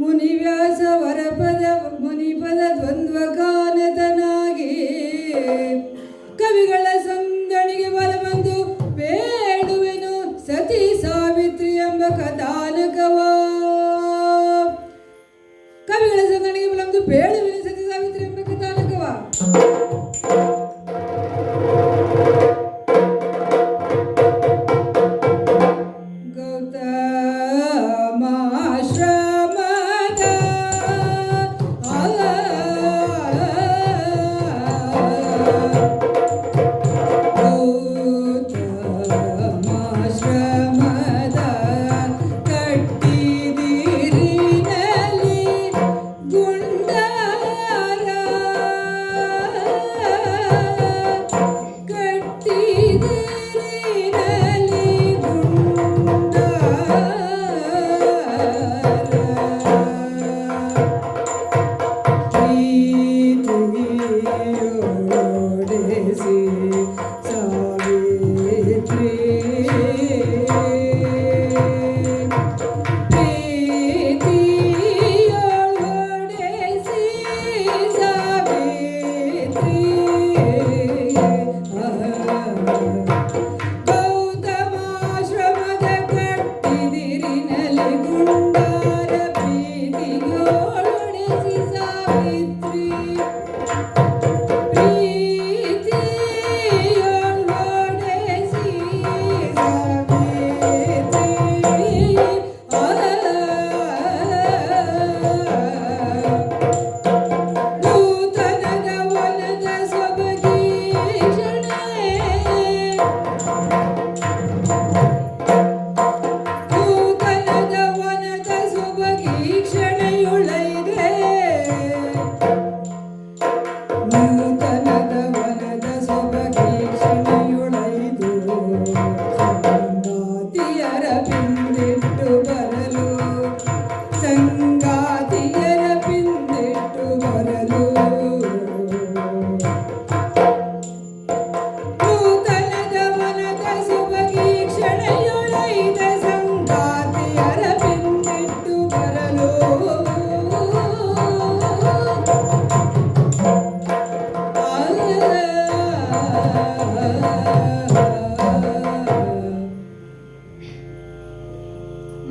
ಮುನಿವ್ಯಾಸ ವರಪದ ಮುನಿಪದ ದ್ವಂದ್ವಗಾನದನಾಗಿ ಕವಿಗಳ ಸಂದಣಿಗೆ ಬಲಬಂದು ಬೇಡುವೆನು ಸತಿ ಸಾವಿತ್ರಿ ಎಂಬ ಕಥಾನಕವ. ಕವಿಗಳ ಸಂದಣಿಗೆ ಬಲಬಂದು ಬೇಡುವೆನು ಸತಿ ಸಾವಿತ್ರಿ ಎಂಬ ಕಥಾನಕವ.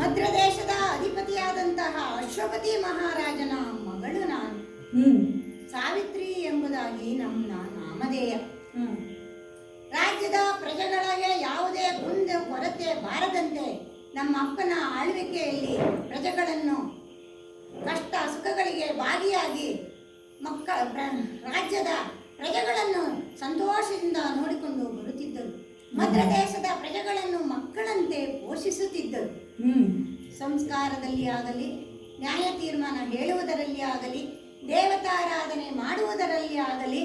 ಮಧ್ಯದೇಶದ ಅಧಿಪತಿಯಾದಂತಹ ಅಶ್ವಪತಿ ಮಹಾರಾಜನ ಮಗಳು ನಾನು. ಸಾವಿತ್ರಿ ಎಂಬುದಾಗಿ ನಮ್ಮ ನಾಮಧೇಯ. ರಾಜ್ಯದ ಪ್ರಜೆಗಳಿಗೆ ಯಾವುದೇ ಕುಂದು ಕೊರತೆ ಬಾರದಂತೆ ನಮ್ಮ ಅಪ್ಪನ ಆಳ್ವಿಕೆಯಲ್ಲಿ ಪ್ರಜೆಗಳನ್ನು ಕಷ್ಟ ಸುಖಗಳಿಗೆ ಭಾಗಿಯಾಗಿ ರಾಜ್ಯದ ಪ್ರಜೆಗಳನ್ನು ಸಂತೋಷದಿಂದ ನೋಡಿಕೊಂಡು ಬರುತ್ತಿದ್ದರು. ಮಧ್ಯದೇಶದ ಪ್ರಜೆಗಳನ್ನು ಮಕ್ಕಳಂತೆ ಪೋಷಿಸುತ್ತಿದ್ದರು. ಸಂಸ್ಕಾರದಲ್ಲಿ ಆಗಲಿ, ನ್ಯಾಯ ತೀರ್ಮಾನ ಹೇಳುವುದರಲ್ಲಿ ಆಗಲಿ, ದೇವತಾರಾಧನೆ ಮಾಡುವುದರಲ್ಲಿ ಆಗಲಿ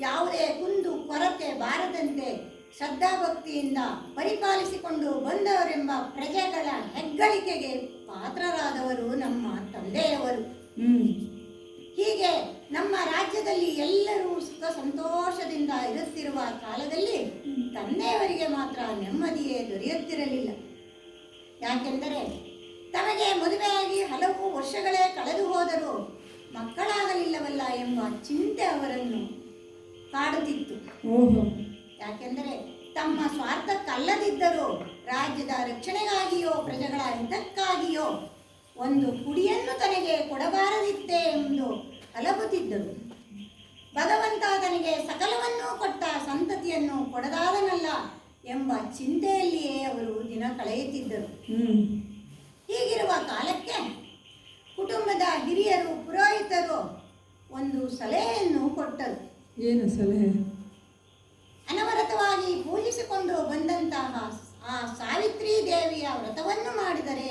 ಯಾವುದೇ ಕುಂದು ಕೊರತೆ ಬಾರದಂತೆ ಶ್ರದ್ಧಾಭಕ್ತಿಯಿಂದ ಪರಿಪಾಲಿಸಿಕೊಂಡು ಬಂದವರೆಂಬ ಪ್ರಜೆಗಳ ಹೆಗ್ಗಳಿಕೆಗೆ ಪಾತ್ರರಾದವರು ನಮ್ಮ ತಂದೆಯವರು. ಹೀಗೆ ನಮ್ಮ ರಾಜ್ಯದಲ್ಲಿ ಎಲ್ಲರೂ ಸುಖ ಸಂತೋಷದಿಂದ ಇರುತ್ತಿರುವ ಕಾಲದಲ್ಲಿ ತಂದೆಯವರಿಗೆ ಮಾತ್ರ ನೆಮ್ಮದಿಯೇ ದೊರೆಯುತ್ತಿರಲಿಲ್ಲ. ಯಾಕೆಂದರೆ ತಮಗೆ ಮದುವೆಯಾಗಿ ಹಲವು ವರ್ಷಗಳೇ ಕಳೆದು ಹೋದರೂ ಮಕ್ಕಳಾಗಲಿಲ್ಲವಲ್ಲ ಎಂಬ ಚಿಂತೆ ಅವರನ್ನು ಕಾಡುತ್ತಿತ್ತು. ಯಾಕೆಂದರೆ ತಮ್ಮ ಸ್ವಾರ್ಥಕ್ಕಲ್ಲದಿದ್ದರೂ ರಾಜ್ಯದ ರಕ್ಷಣೆಗಾಗಿಯೋ ಪ್ರಜೆಗಳ ಹಿತಕ್ಕಾಗಿಯೋ ಒಂದು ಕುಡಿಯನ್ನು ತನಗೆ ಕೊಡಬಾರದಿತ್ತೆ ಎಂದು ಅಲಗುತ್ತಿದ್ದರು. ಭಗವಂತ ತನಗೆ ಸಕಲವನ್ನೂ ಕೊಟ್ಟ ಸಂತತಿಯನ್ನು ಕೊಡದಾದನಲ್ಲ ಎಂಬ ಚಿಂತೆಯಲ್ಲಿಯೇ ಅವರು ದಿನ ಕಳೆಯುತ್ತಿದ್ದರು. ಹೀಗಿರುವ ಕಾಲಕ್ಕೆ ಕುಟುಂಬದ ಹಿರಿಯರು ಪುರೋಹಿತರು ಒಂದು ಸಲಹೆಯನ್ನು ಕೊಟ್ಟರು. ಏನು ಸಲಹೆ? ಅನವರತವಾಗಿ ಪೂಜಿಸಿಕೊಂಡು ಬಂದಂತಹ ಆ ಸಾವಿತ್ರಿ ದೇವಿಯ ವ್ರತವನ್ನು ಮಾಡಿದರೆ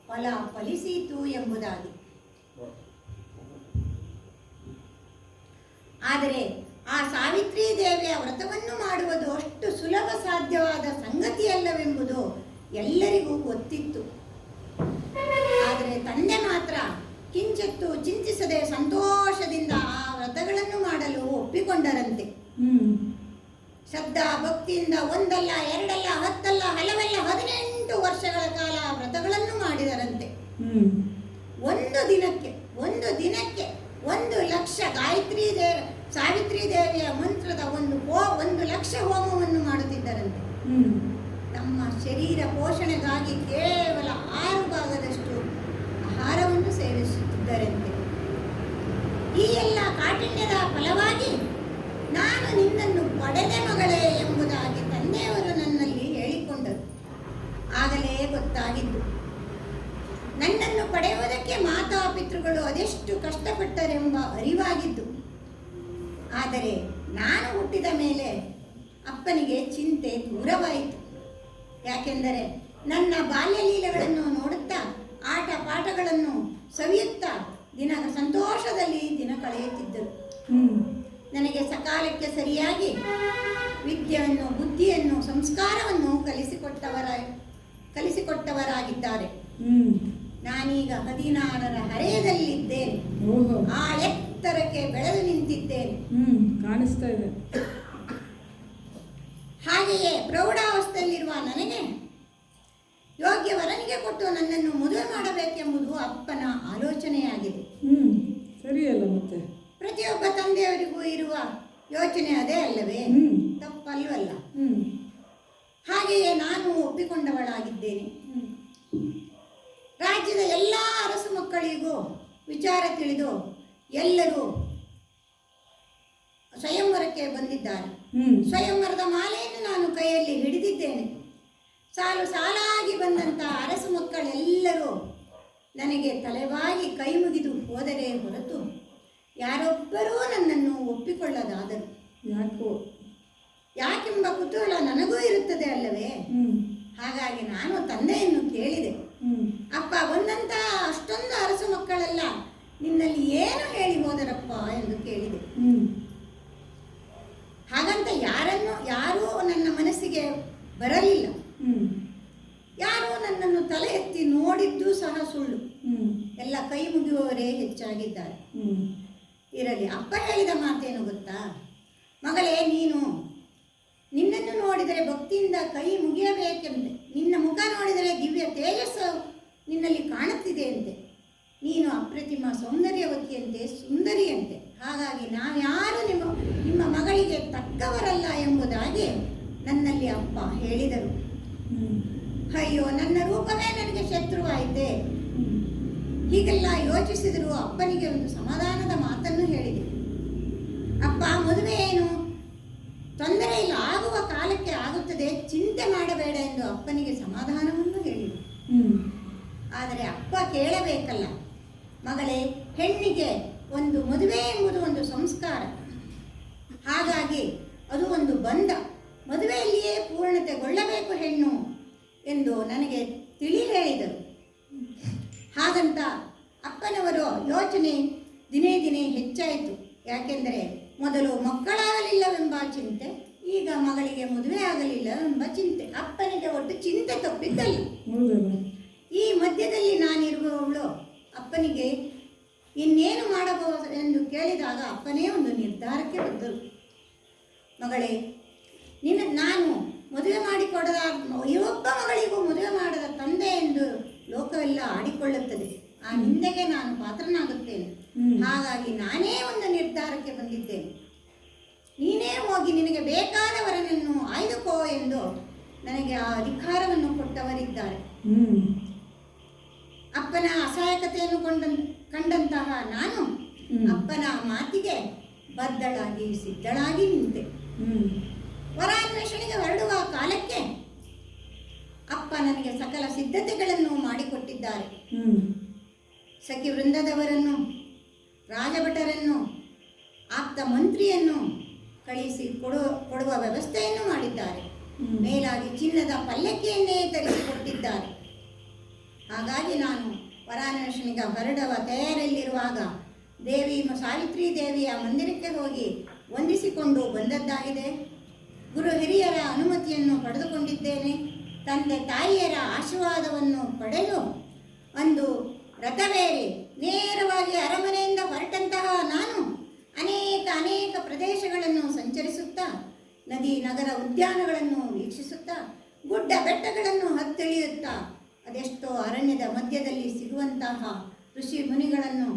ಫಲ ಫಲಿಸೀತು ಎಂಬುದಾಗಿ. ಆದರೆ ಆ ಸಾವಿತ್ರಿ ದೇವಿಯ ವ್ರತವನ್ನು ಮಾಡುವುದು ಅಷ್ಟು ಸುಲಭ ಸಾಧ್ಯವಾದ ಸಂಗತಿಯಲ್ಲವೆಂಬುದು ಎಲ್ಲರಿಗೂ ಗೊತ್ತಿತ್ತು. ಆದರೆ ತಂದೆ ಮಾತ್ರ ಕಿಂಚಿತ್ತು ಚಿಂತಿಸದೆ ಸಂತೋಷದಿಂದ ಆ ವ್ರತಗಳನ್ನು ಮಾಡಲು ಒಪ್ಪಿಕೊಂಡರಂತೆ. ಶ್ರದ್ಧಾ ಭಕ್ತಿಯಿಂದ ಒಂದಲ್ಲ ಎರಡಲ್ಲ ಹತ್ತಲ್ಲ ಹಲವೆಲ್ಲ 18 ವರ್ಷಗಳ ಕಾಲ ವ್ರತಗಳನ್ನು ಮಾಡಿದರಂತೆ. ಒಂದು ದಿನಕ್ಕೆ 1,00,000 ಸಾವಿತ್ರಿ ದೇವಿಯ ಮಂತ್ರದ 1,00,000 ಹೋಮವನ್ನು ಮಾಡುತ್ತಿದ್ದರಂತೆ. ನಮ್ಮ ಶರೀರ ಪೋಷಣೆಗಾಗಿ ಕೇವಲ 6 ಭಾಗದಷ್ಟು ಆಹಾರವನ್ನು ಸೇವಿಸುತ್ತಿದ್ದರಂತೆ. ಈ ಎಲ್ಲ ಕಾಠಿಣ್ಯದ ಫಲವಾಗಿ ನಾನು ನಿನ್ನನ್ನು ಪಡೆದೆ ಮಗಳೇ ಎಂಬುದಾಗಿ ತಂದೆಯವರು ನನ್ನಲ್ಲಿ ಹೇಳಿಕೊಂಡರು. ಆಗಲೇ ಗೊತ್ತಾಗಿದ್ದು, ನನ್ನನ್ನು ಪಡೆಯುವುದಕ್ಕೆ ಮಾತಾಪಿತೃಗಳು ಅದೆಷ್ಟು ಕಷ್ಟಪಟ್ಟರೆಂಬ ಅರಿವಾಗಿದ್ದು. ಆದರೆ ನಾನು ಹುಟ್ಟಿದ ಮೇಲೆ ಅಪ್ಪನಿಗೆ ಚಿಂತೆ ದೂರವಾಯಿತು. ಯಾಕೆಂದರೆ ನನ್ನ ಬಾಲ್ಯ ಲೀಲೆಗಳನ್ನು ನೋಡುತ್ತಾ, ಆಟ ಪಾಠಗಳನ್ನು ಸವಿಯುತ್ತಾ ಸಂತೋಷದಲ್ಲಿ ದಿನ ಕಳೆಯುತ್ತಿದ್ದರು. ನನಗೆ ಸರಿಯಾಗಿ ವಿದ್ಯೆಯನ್ನು, ಬುದ್ಧಿಯನ್ನು, ಸಂಸ್ಕಾರವನ್ನು ಕಲಿಸಿಕೊಟ್ಟವರಾಗಿದ್ದಾರೆ. ನಾನೀಗ 16ರ ಹರೆಯದಲ್ಲಿದ್ದೇನೆ. ಆ ಎತ್ತರಕ್ಕೆ ಬೆಳೆದು ನಿಂತಿದ್ದೇನೆ. ಕಾಣಿಸ್ತಾ ಇದೆ. ಹಾಗೆಯೇ ಪ್ರೌಢಾವಸ್ಥೆಯಲ್ಲಿರುವ ನನಗೆ ಯೋಗ್ಯ ವರನಿಗೆ ಕೊಟ್ಟು ನನ್ನನ್ನು ಮದುವೆ ಮಾಡಬೇಕೆಂಬುದು ಅಪ್ಪನ ಆಲೋಚನೆಯಾಗಿದೆ. ಸರಿಯಲ್ಲ ಮತ್ತೆ. ಪ್ರತಿಯೊಬ್ಬ ತಂದೆಯವರಿಗೂ ಇರುವ ಯೋಚನೆ ಅದೇ ಅಲ್ಲವೇ? ತಪ್ಪಲ್ವಲ್ಲ. ಹಾಗೆಯೇ ನಾನು ಒಪ್ಪಿಕೊಂಡವಳಾಗಿದ್ದೇನೆ. ರಾಜ್ಯದ ಎಲ್ಲ ಅರಸು ಮಕ್ಕಳಿಗೂ ವಿಚಾರ ತಿಳಿದು ಎಲ್ಲರೂ ಸ್ವಯಂವರಕ್ಕೆ ಬಂದಿದ್ದಾರೆ. ಸ್ವಯಂವರದ ಮಾಲೆಯನ್ನು ನಾನು ಕೈಯಲ್ಲಿ ಹಿಡಿದಿದ್ದೇನೆ. ಸಾಲು ಸಾಲಾಗಿ ಬಂದಂತಹ ಅರಸು ಮಕ್ಕಳೆಲ್ಲರೂ ನನಗೆ ತಲೆಬಾಗಿ ಕೈ ಮುಗಿದು ಹೋದರೆ ಹೊರತು ಯಾರೊಬ್ಬರೂ ನನ್ನನ್ನು ಒಪ್ಪಿಕೊಳ್ಳದಾದರು. ಯಾಕೆಂಬ ಕುತೂಹಲ ನನಗೂ ಇರುತ್ತದೆ ಅಲ್ಲವೇ? ಹಾಗಾಗಿ ನಾನು ತಂದೆಯನ್ನು ಕೇಳಿದೆ, ಅಪ್ಪ, ಬಂದಂತಹ ಅಷ್ಟೊಂದು ಅರಸು ಮಕ್ಕಳೆಲ್ಲ ನಿನ್ನಲ್ಲಿ ಏನು ಹೇಳಿ ಹೋದರಪ್ಪ ಎಂದು ಕೇಳಿದೆ. ಹಾಗಂತ ಯಾರೂ ನನ್ನ ಮನಸ್ಸಿಗೆ ಬರಲಿಲ್ಲ. ಯಾರೂ ನನ್ನನ್ನು ತಲೆ ಎತ್ತಿ ನೋಡಿದ್ದು ಸಹ ಸುಳ್ಳು. ಎಲ್ಲ ಕೈ ಮುಗಿಯುವವರೇ ಹೆಚ್ಚಾಗಿದ್ದಾರೆ. ಇರಲಿ, ಅಪ್ಪ ಹೇಳಿದ ಮಾತೇನು ಗೊತ್ತಾ? ಮಗಳೇ, ನಿನ್ನನ್ನು ನೋಡಿದರೆ ಭಕ್ತಿಯಿಂದ ಕೈ ಮುಗಿಯಬೇಕೆಂದೆ. ನಿನ್ನ ಮುಖ ನೋಡಿದರೆ ದಿವ್ಯ ತೇಜಸ್ಸು ನಿನ್ನಲ್ಲಿ ಕಾಣುತ್ತಿದೆ ಅಂತೆ. ನೀನು ಅಪ್ರತಿಮ ಸೌಂದರ್ಯವತಿಯಂತೆ, ಸುಂದರಿಯಂತೆ. ಹಾಗಾಗಿ ನಾವ್ಯಾರು ನಿಮ್ಮ ಮಗಳಿಗೆ ತಕ್ಕವರಲ್ಲ ಎಂಬುದಾಗಿ ನನ್ನಲ್ಲಿ ಅಪ್ಪ ಹೇಳಿದರು. ಅಯ್ಯೋ, ನನ್ನ ರೂಪವೇ ನನಗೆ ಶತ್ರುವಾಯಿತೆ. ಹೀಗೆಲ್ಲ ಯೋಚಿಸಿದರೂ ಅಪ್ಪನಿಗೆ ಒಂದು ಸಮಾಧಾನದ ಮಾತನ್ನು ಹೇಳಿದೆ. ಅಪ್ಪ, ಮದುವೆ ಏನು ತೊಂದರೆ ಇಲ್ಲ, ಆಗುವ ಕಾಲಕ್ಕೆ ಆಗುತ್ತದೆ, ಚಿಂತೆ ಮಾಡಬೇಡ ಎಂದು ಅಪ್ಪನಿಗೆ ಸಮಾಧಾನವನ್ನು ಹೇಳಿದೆ. ಆದರೆ ಅಪ್ಪ ಕೇಳಬೇಕಲ್ಲ, ಮಗಳೇ, ಹೆಣ್ಣಿಗೆ ಒಂದು ಮದುವೆ ಎಂಬುದು ಒಂದು ಸಂಸ್ಕಾರ. ಹಾಗಾಗಿ ಅದು ಒಂದು ಬಂಧ. ಮದುವೆಯಲ್ಲಿಯೇ ಪೂರ್ಣತೆಗೊಳ್ಳಬೇಕು ಹೆಣ್ಣು ಎಂದು ನನಗೆ ತಿಳಿ ಹೇಳಿದರು. ಹಾಗಂತ ಅಪ್ಪನವರ ಯೋಚನೆ ದಿನೇ ದಿನೇ ಹೆಚ್ಚಾಯಿತು. ಯಾಕೆಂದರೆ ಮೊದಲು ಮಕ್ಕಳಾಗಲಿಲ್ಲವೆಂಬ ಚಿಂತೆ, ಈಗ ಮಗಳಿಗೆ ಮದುವೆ ಆಗಲಿಲ್ಲವೆಂಬ ಚಿಂತೆ. ಅಪ್ಪನಿಗೆ ಒಟ್ಟು ಚಿಂತೆ ತಪ್ಪಿದ್ದಲ್ಲ. ಈ ಮಧ್ಯದಲ್ಲಿ ನಾನಿರುವವಳು ಅಪ್ಪನಿಗೆ ಇನ್ನೇನು ಮಾಡಬಹುದು ಎಂದು ಕೇಳಿದಾಗ ಅಪ್ಪನೇ ಒಂದು ನಿರ್ಧಾರಕ್ಕೆ ಬಂದರು. ಮಗಳೇ, ನಾನು ಮದುವೆ ಮಾಡಿಕೊಡದ ಒಬ್ಬ ಮಗಳಿಗೂ ಮದುವೆ ಮಾಡದ ತಂದೆ ಎಂದು ಲೋಕವೆಲ್ಲ ಆಡಿಕೊಳ್ಳುತ್ತದೆ. ಆ ನಿಂದೆಗೆ ನಾನು ಪಾತ್ರನಾಗುತ್ತೇನೆ. ಹಾಗಾಗಿ ನಾನೇ ಒಂದು ನಿರ್ಧಾರಕ್ಕೆ ಬಂದಿದ್ದೇನೆ. ನೀನೇ ಹೋಗಿ ನಿನಗೆ ಬೇಕಾದವರನ್ನು ಆಯ್ದುಕೋ ಎಂದು ನನಗೆ ಆ ಅಧಿಕಾರವನ್ನು ಕೊಟ್ಟವರಿದ್ದಾರೆ. ಅಪ್ಪನ ಅಸಹಾಯಕತೆಯನ್ನು ಕಂಡಂತಹ ನಾನು ಅಪ್ಪನ ಮಾತಿಗೆ ಬದ್ಧಳಾಗಿ ಸಿದ್ಧಳಾಗಿ ನಿಂತೆ. ವರಾನ್ವೇಷಣೆಗೆ ಹೊರಡುವ ಕಾಲಕ್ಕೆ ಅಪ್ಪ ನನಗೆ ಸಕಲ ಸಿದ್ಧತೆಗಳನ್ನು ಮಾಡಿಕೊಟ್ಟಿದ್ದಾರೆ. ಸಖಿ ವೃಂದದವರನ್ನು, ರಾಜಭಟರನ್ನು, ಆಪ್ತ ಮಂತ್ರಿಯನ್ನು ಕಳಿಸಿ ಕೊಡುವ ವ್ಯವಸ್ಥೆಯನ್ನು ಮಾಡಿದ್ದಾರೆ. ಮೇಲಾಗಿ ಚಿನ್ನದ ಪಲ್ಲಕ್ಕಿಯನ್ನೇ ತರಿಸಿಕೊಟ್ಟಿದ್ದಾರೆ. ಹಾಗಾಗಿ ನಾನು ವರಾನ್ವೇಷಣೆಗೆ ಹೊರಡುವ ತಯಾರಿಯಲ್ಲಿರುವಾಗ ಸಾವಿತ್ರಿ ದೇವಿಯ ಮಂದಿರಕ್ಕೆ ಹೋಗಿ ವಂದಿಸಿಕೊಂಡು ಬಂದದ್ದಾಗಿದೆ. ಗುರು ಹಿರಿಯರ ಅನುಮತಿಯನ್ನು ಪಡೆದುಕೊಂಡಿದ್ದೇನೆ. ತಂದೆ ತಾಯಿಯರ ಆಶೀರ್ವಾದವನ್ನು ಪಡೆದು ಒಂದು ರಥವೇರಿ ನೇರವಾಗಿ ಅರಮನೆಯಿಂದ ಹೊರಟಂತಹ ನಾನು ಅನೇಕ ಪ್ರದೇಶಗಳನ್ನು ಸಂಚರಿಸುತ್ತಾ, ನದಿ ನಗರ ಉದ್ಯಾನಗಳನ್ನು ವೀಕ್ಷಿಸುತ್ತಾ, ಗುಡ್ಡ ಬೆಟ್ಟಗಳನ್ನು ಹತ್ತಿಳಿಯುತ್ತಾ, ಅದೆಷ್ಟೋ ಅರಣ್ಯದ ಮಧ್ಯದಲ್ಲಿ ಸಿಗುವಂತಹ ಋಷಿ ಮುನಿಗಳನ್ನು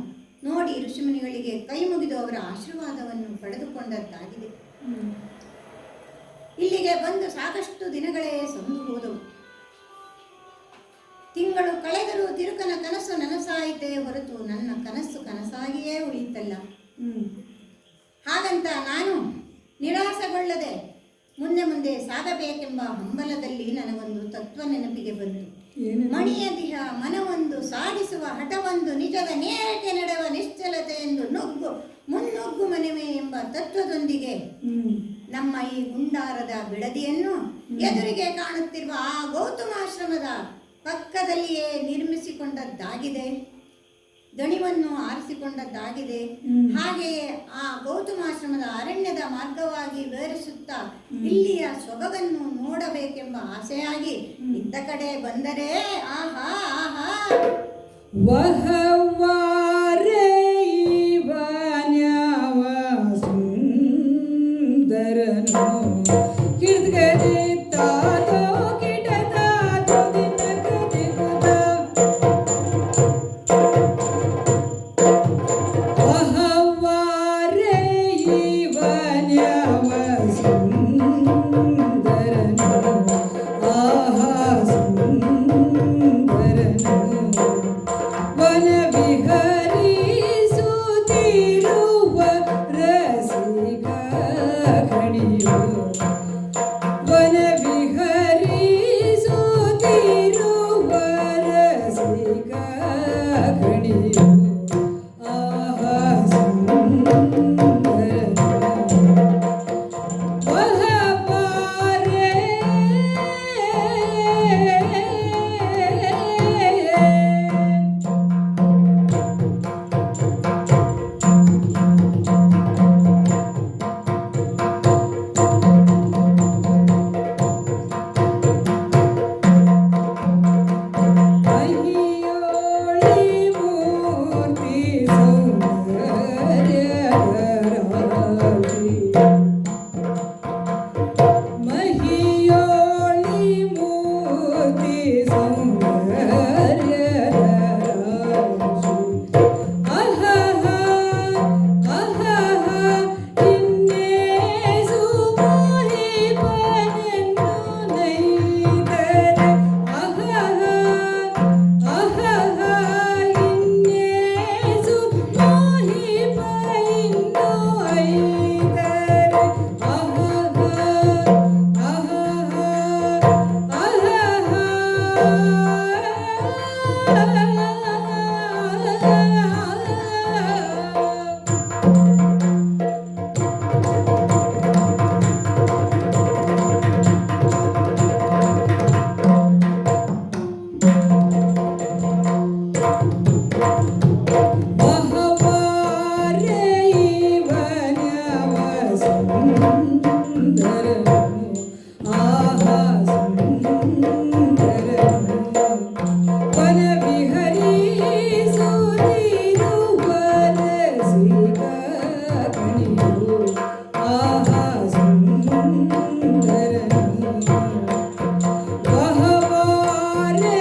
ನೋಡಿ ಋಷಿ ಮುನಿಗಳಿಗೆ ಕೈ ಮುಗಿದು ಅವರ ಆಶೀರ್ವಾದವನ್ನು ಪಡೆದುಕೊಂಡದ್ದಾಗಿದೆ. ಇಲ್ಲಿಗೆ ಬಂದು ಸಾಕಷ್ಟು ದಿನಗಳೇ ಸಂದು ಹೋದವು. ತಿಂಗಳು ಕಳೆದರೂ ತಿರುಕನ ಕನಸು ನನಸಾಯಿತೇ ಹೊರತು ನನ್ನ ಕನಸು ಕನಸಾಗಿಯೇ ಉಳಿಯಿತಲ್ಲ. ಹಾಗಂತ ನಾನು ನಿರಾಸೆಗೊಳ್ಳದೆ ಮುಂದೆ ಮುಂದೆ ಸಾಗಬೇಕೆಂಬ ಹಂಬಲದಲ್ಲಿ ನನಗೊಂದು ತತ್ವ ನೆನಪಿಗೆ ಬಂತು. ಮಣಿಯ ದೇಹ ಮನವೊಂದು ಸಾಧಿಸುವ ಹಠವೊಂದು ನಿಜದ ನೇರಕ್ಕೆ ನಡೆವ ನಿಶ್ಚಲತೆ ಎಂದು ಮುನ್ನುಗ್ಗು ಮನೆವೆ ಎಂಬ ತತ್ವದೊಂದಿಗೆ ನಮ್ಮ ಈ ಗುಂಡಾರದ ಬಿಡದಿಯನ್ನು ಎದುರಿಗೆ ಕಾಣುತ್ತಿರುವ ಆ ಗೌತಮಾಶ್ರಮದ ಪಕ್ಕದಲ್ಲಿಯೇ ನಿರ್ಮಿಸಿಕೊಂಡದ್ದಾಗಿದೆ, ದಣಿವನ್ನು ಆರಿಸಿಕೊಂಡದ್ದಾಗಿದೆ. ಹಾಗೆಯೇ ಆ ಗೌತಮಾಶ್ರಮದ ಅರಣ್ಯದ ಮಾರ್ಗವಾಗಿ ವಿವರಿಸುತ್ತಾ ಇಲ್ಲಿಯ ಸೊಬಗನ್ನು ನೋಡಬೇಕೆಂಬ ಆಸೆಯಾಗಿ ಇತ್ತ ಕಡೆ ಬಂದರೆ ಆಹಾ ಆಹಾ ವಹವಾರೆ ಇವನ್ಯವ ಸುಂದರನು ಕಿಡ್ಗದಿತ್ತಾದೋ ಕಿಟದಾದೋ ದಿನಕದಿಗುದ ವಹವಾರೆ ಇವನ್ಯವ ಸುಂದರನು ಆಹಾ ಸುಂದರನು ವನ ವಿಹರಿಸುತ್ತಿರುವ ರಸಿಕ ಖಣಿಯು ವನ ವಿಹರಿಸುತ್ತಿರುವ ರಸಿಕ ಖಣಿಯು ಆಹಾ ಸುಂದರನು ವಹವಾರೆ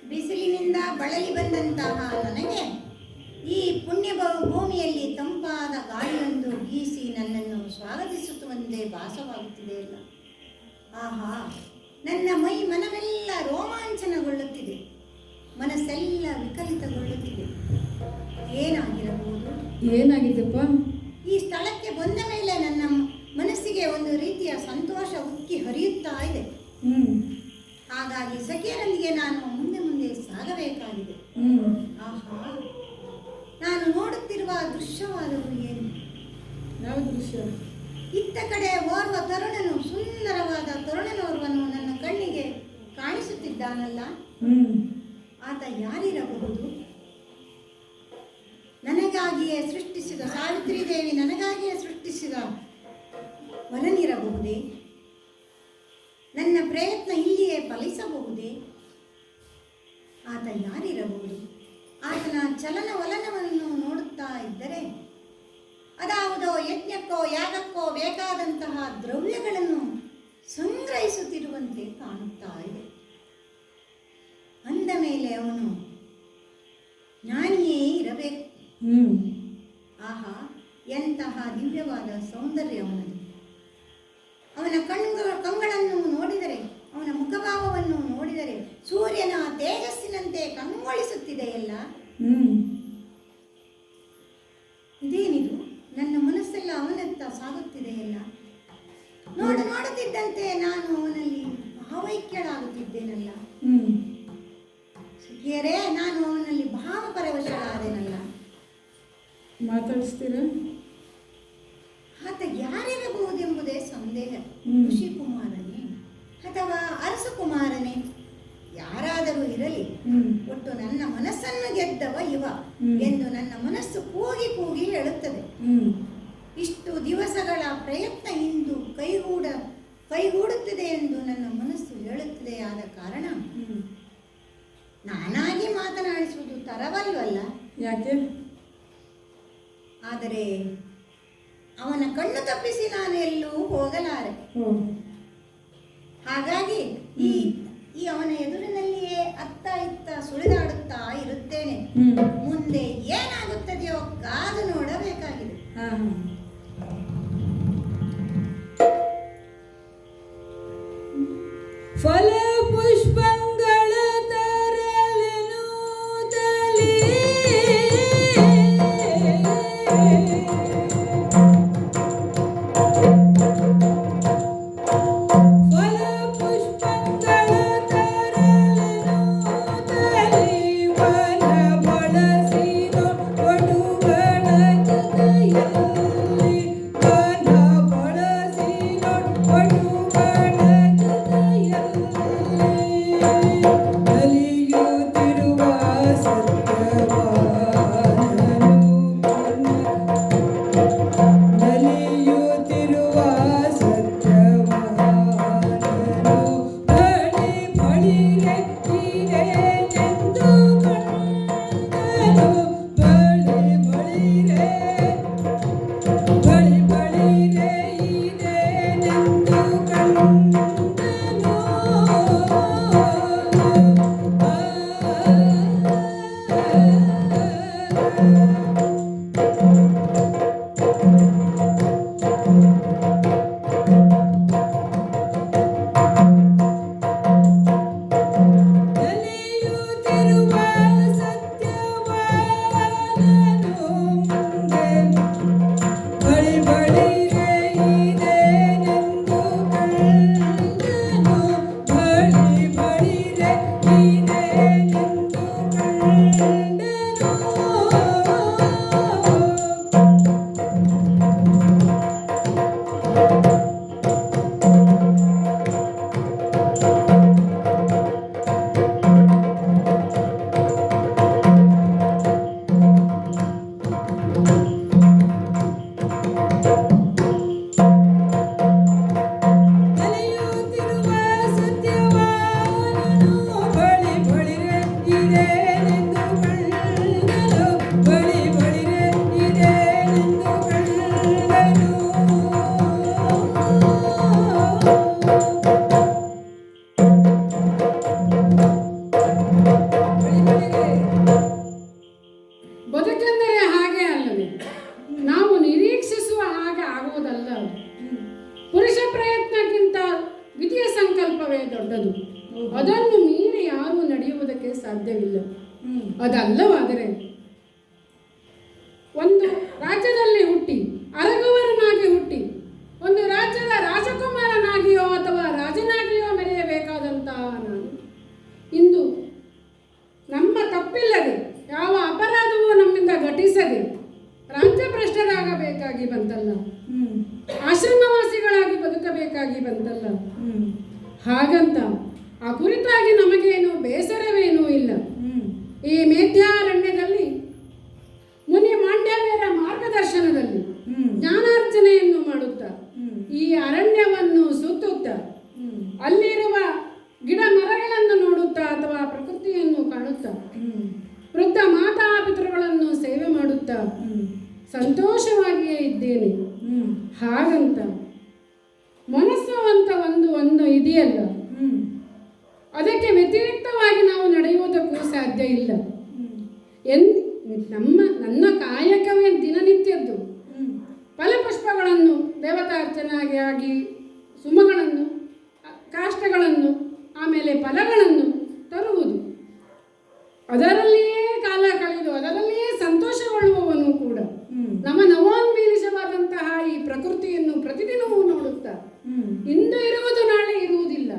ಬಿಸಿಲಿನಿಂದ ಬಳಲಿ ಬಂದಂತಹ ನನಗೆ ಈ ಪುಣ್ಯ ಭೂಮಿಯಲ್ಲಿ ತಂಪಾದ ಗಾಳಿಯೊಂದು ಬೀಸಿ ನನ್ನನ್ನು ಸ್ವಾಗತಿಸುತ್ತುವಂತೆ ಭಾಸವಾಗುತ್ತಿದೆಯಲ್ಲ. ಆಹಾ, ನನ್ನ ಮೈ ಮನವೆಲ್ಲ ರೋಮಾಂಚನಗೊಳ್ಳುತ್ತಿದೆ, ಮನಸ್ಸೆಲ್ಲ ವಿಕಲಿತಗೊಳ್ಳುತ್ತಿದೆ. ಏನಾಗಿರಬಹುದು? ಏನಾಗಿದ್ದಪ್ಪ? ಈ ಸ್ಥಳಕ್ಕೆ ಬಂದ ಮೇಲೆ ನನ್ನ ಮನಸ್ಸಿಗೆ ಒಂದು ರೀತಿಯ ಸಂತೋಷ ಉಕ್ಕಿ ಹರಿಯುತ್ತಾ ಇದೆ. ಹಾಗಾಗಿ ಸಖಿಯರೊಂದಿಗೆ ನಾನು ಮುಂದೆ ಮುಂದೆ ಸಾಗಬೇಕಾಗಿದೆ. ಆಹಾ, ನಾನು ನೋಡುತ್ತಿರುವ ದೃಶ್ಯವಾದವು ಏನು? ಯಾವ ದೃಶ್ಯ? ಇತ್ತ ಕಡೆ ಓರ್ವ ತರುಣನು, ಸುಂದರವಾದ ತರುಣನೋರ್ವನು ನನ್ನ ಕಣ್ಣಿಗೆ ಕಾಣಿಸುತ್ತಿದ್ದಾನಲ್ಲ. ಆತ ಯಾರಿರಬಹುದು? ನನಗಾಗಿಯೇ ಸೃಷ್ಟಿಸಿದ ಸಾವಿತ್ರಿ ದೇವಿ ನನಗಾಗಿಯೇ ಸೃಷ್ಟಿಸಿದ ವರನಿರಬಹುದೇ? ನನ್ನ ಪ್ರಯತ್ನ ಇಲ್ಲಿಯೇ ಫಲಿಸಬಹುದೇ? ಆತ ಯಾರಿರಬಹುದು? ಆತನ ಚಲನವಲನವನ್ನು ನೋಡುತ್ತಾ ಇದ್ದರೆ ಅದಾವುದೋ ಯಜ್ಞಕ್ಕೋ ಯಾಗಕ್ಕೋ ಬೇಕಾದಂತಹ ದ್ರವ್ಯಗಳನ್ನು ಸಂಗ್ರಹಿಸುತ್ತಿರುವಂತೆ ಕಾಣುತ್ತಾ ಇದೆ. ಅಂದ ಮೇಲೆ ಅವನು ಜ್ಞಾನಿಯೇ ಇರಬೇಕು. ಆಹಾ, ಎಂತಹ ದಿವ್ಯವಾದ ಸೌಂದರ್ಯ ಅವನದು. ಅವನ ಕಂಗಳನ್ನು ನೋಡಿದರೆ, ಅವನ ಮುಖಭಾವವನ್ನು ನೋಡಿದರೆ ಸೂರ್ಯನ ತೇಜಸ್ಸಿನಂತೆ ಕಂಗೊಳಿಸುತ್ತಿದೆಯಲ್ಲ. ಇದೇನಿದು? ನನ್ನ ಮನಸ್ಸೆಲ್ಲ ಅವನತ್ತ ಸಾಗುತ್ತಿದೆಯಲ್ಲ. ನೋಡುತ್ತಿದ್ದಂತೆ ನಾನು ಅವನಲ್ಲಿ ಭಾವೈಕ್ಯಳಾಗುತ್ತಿದ್ದೇನಲ್ಲ. ಸಖಿಯರೇ, ನಾನು ಅವನಲ್ಲಿ ಭಾವಪರವಶಳಾದೆನಲ್ಲ. ಮಾತಾಡಿಸ್ತೀರ? ಆತ ಯಾರಿರಬಹುದೆಂಬುದೇ ಸಂದೇಹ. ಋಷಿಕುಮಾರನೇ ಅಥವಾ ಅರಸಕುಮಾರನೇ, ಯಾರಾದರೂ ಇರಲಿ, ಒಟ್ಟು ನನ್ನ ಮನಸ್ಸನ್ನು ಗೆದ್ದವ ಇವ ಎಂದು ನನ್ನ ಮನಸ್ಸು ಕೂಗಿ ಕೂಗಿ ಹೇಳುತ್ತದೆ. ಇಷ್ಟು ದಿವಸಗಳ ಪ್ರಯತ್ನ ಇಂದು ಕೈಗೂಡುತ್ತಿದೆ ಎಂದು ನನ್ನ ಮನಸ್ಸು ಹೇಳುತ್ತಿದೆ. ಆದ ಕಾರಣ ನಾನಾಗಿ ಮಾತನಾಡಿಸುವುದು ತರವಲ್ವಲ್ಲ. ಯಾಕೆ? ಆದರೆ ಅವನ ಕಣ್ಣು ತಪ್ಪಿಸಿ ನಾನು ಎಲ್ಲೂ ಹೋಗಲಾರೆ. ಹಾಗಾಗಿ ಈ ಅವನ ಎದುರಿನಲ್ಲಿಯೇ ಅತ್ತ ಇತ್ತ ಸುಳಿದಾಡುತ್ತಾ ಇರುತ್ತೇನೆ. ಮುಂದೆ ಏನಾಗುತ್ತದೆಯೋ ಕಾದು ನೋಡಬೇಕಾಗಿದೆ. ಫಲ ಪುಷ್ಪಗಳ ತರಲೆನು ತಲೆ ಅದನ್ನು ಮೀರಿ ಯಾರೂ ನಡೆಯುವುದಕ್ಕೆ ಸಾಧ್ಯವಿಲ್ಲ. ಅದಲ್ಲವಾದರೆ ಒಂದು ರಾಜ್ಯದಲ್ಲಿ ಹುಟ್ಟಿ ಅರಗುವರನಾಗಿ ಹುಟ್ಟಿ ಒಂದು ರಾಜ್ಯದ ರಾಜಕುಮಾರನಾಗಿಯೋ ಅಥವಾ ರಾಜನಾಗಿಯೋ ಮೆರೆಯಬೇಕಾದಂತಹ ನಾನು ಇಂದು ನಮ್ಮ ತಪ್ಪಿಲ್ಲದೆ ಯಾವ ಅಪರಾಧವೂ ನಮ್ಮಿಂದ ಘಟಿಸದೆ ರಾಜ್ಯಭ್ರಷ್ಟರಾಗಬೇಕಾಗಿ ಬಂತಲ್ಲ, ಆಶ್ರಮವಾಸಿಗಳಾಗಿ ಬದುಕಬೇಕಾಗಿ ಬಂತಲ್ಲ. ಹಾಗಂತ ಆ ಕುರಿತಾಗಿ ನಮಗೇನು ಬೇಸರವೇನೂ ಇಲ್ಲ. ಈ ಮೇಧ್ಯಾರಣ್ಯದಲ್ಲಿ ಮುನಿ ಮಾಂಡವ್ಯರ ಮಾರ್ಗದರ್ಶನದಲ್ಲಿ ಜ್ಞಾನಾರ್ಜನೆಯನ್ನು ಮಾಡುತ್ತಾ ಈ ಅರಣ್ಯವನ್ನು ಸುತ್ತುತ್ತಾ ಅಲ್ಲಿರುವ ಗಿಡ ಮರಗಳನ್ನು ನೋಡುತ್ತಾ ಅಥವಾ ಪ್ರಕೃತಿಯನ್ನು ಕಾಣುತ್ತಾ ವೃದ್ಧ ಮಾತಾಪಿತೃಗಳನ್ನು ಸೇವೆ ಮಾಡುತ್ತಾ ಸಂತೋಷವಾಗಿಯೇ ಇದ್ದೇನೆ. ಹಾಗಂತ ಸಾಧ್ಯ ಇಲ್ಲ. ಎನ್ ನನ್ನ ಕಾಯಕವೇ ದಿನನಿತ್ಯದ್ದು. ಫಲಪುಷ್ಪಗಳನ್ನು ದೇವತಾರ್ಚನೆಗೆ ಆಗಿ ಸುಮಗಳನ್ನು, ಕಾಷ್ಟಗಳನ್ನು, ಆಮೇಲೆ ಫಲಗಳನ್ನು ತರುವುದು, ಅದರಲ್ಲಿಯೇ ಕಾಲ ಕಳೆದು ಅದರಲ್ಲಿಯೇ ಸಂತೋಷಗೊಳ್ಳುವವನು ಕೂಡ. ನಮ್ಮ ನವೋನ್ಮೇಲಿಸವಾದಂತಹ ಈ ಪ್ರಕೃತಿಯನ್ನು ಪ್ರತಿದಿನವೂ ನೋಡುತ್ತಾ ಇಂದು ಇರುವುದು ನಾಳೆ ಇರುವುದಿಲ್ಲ,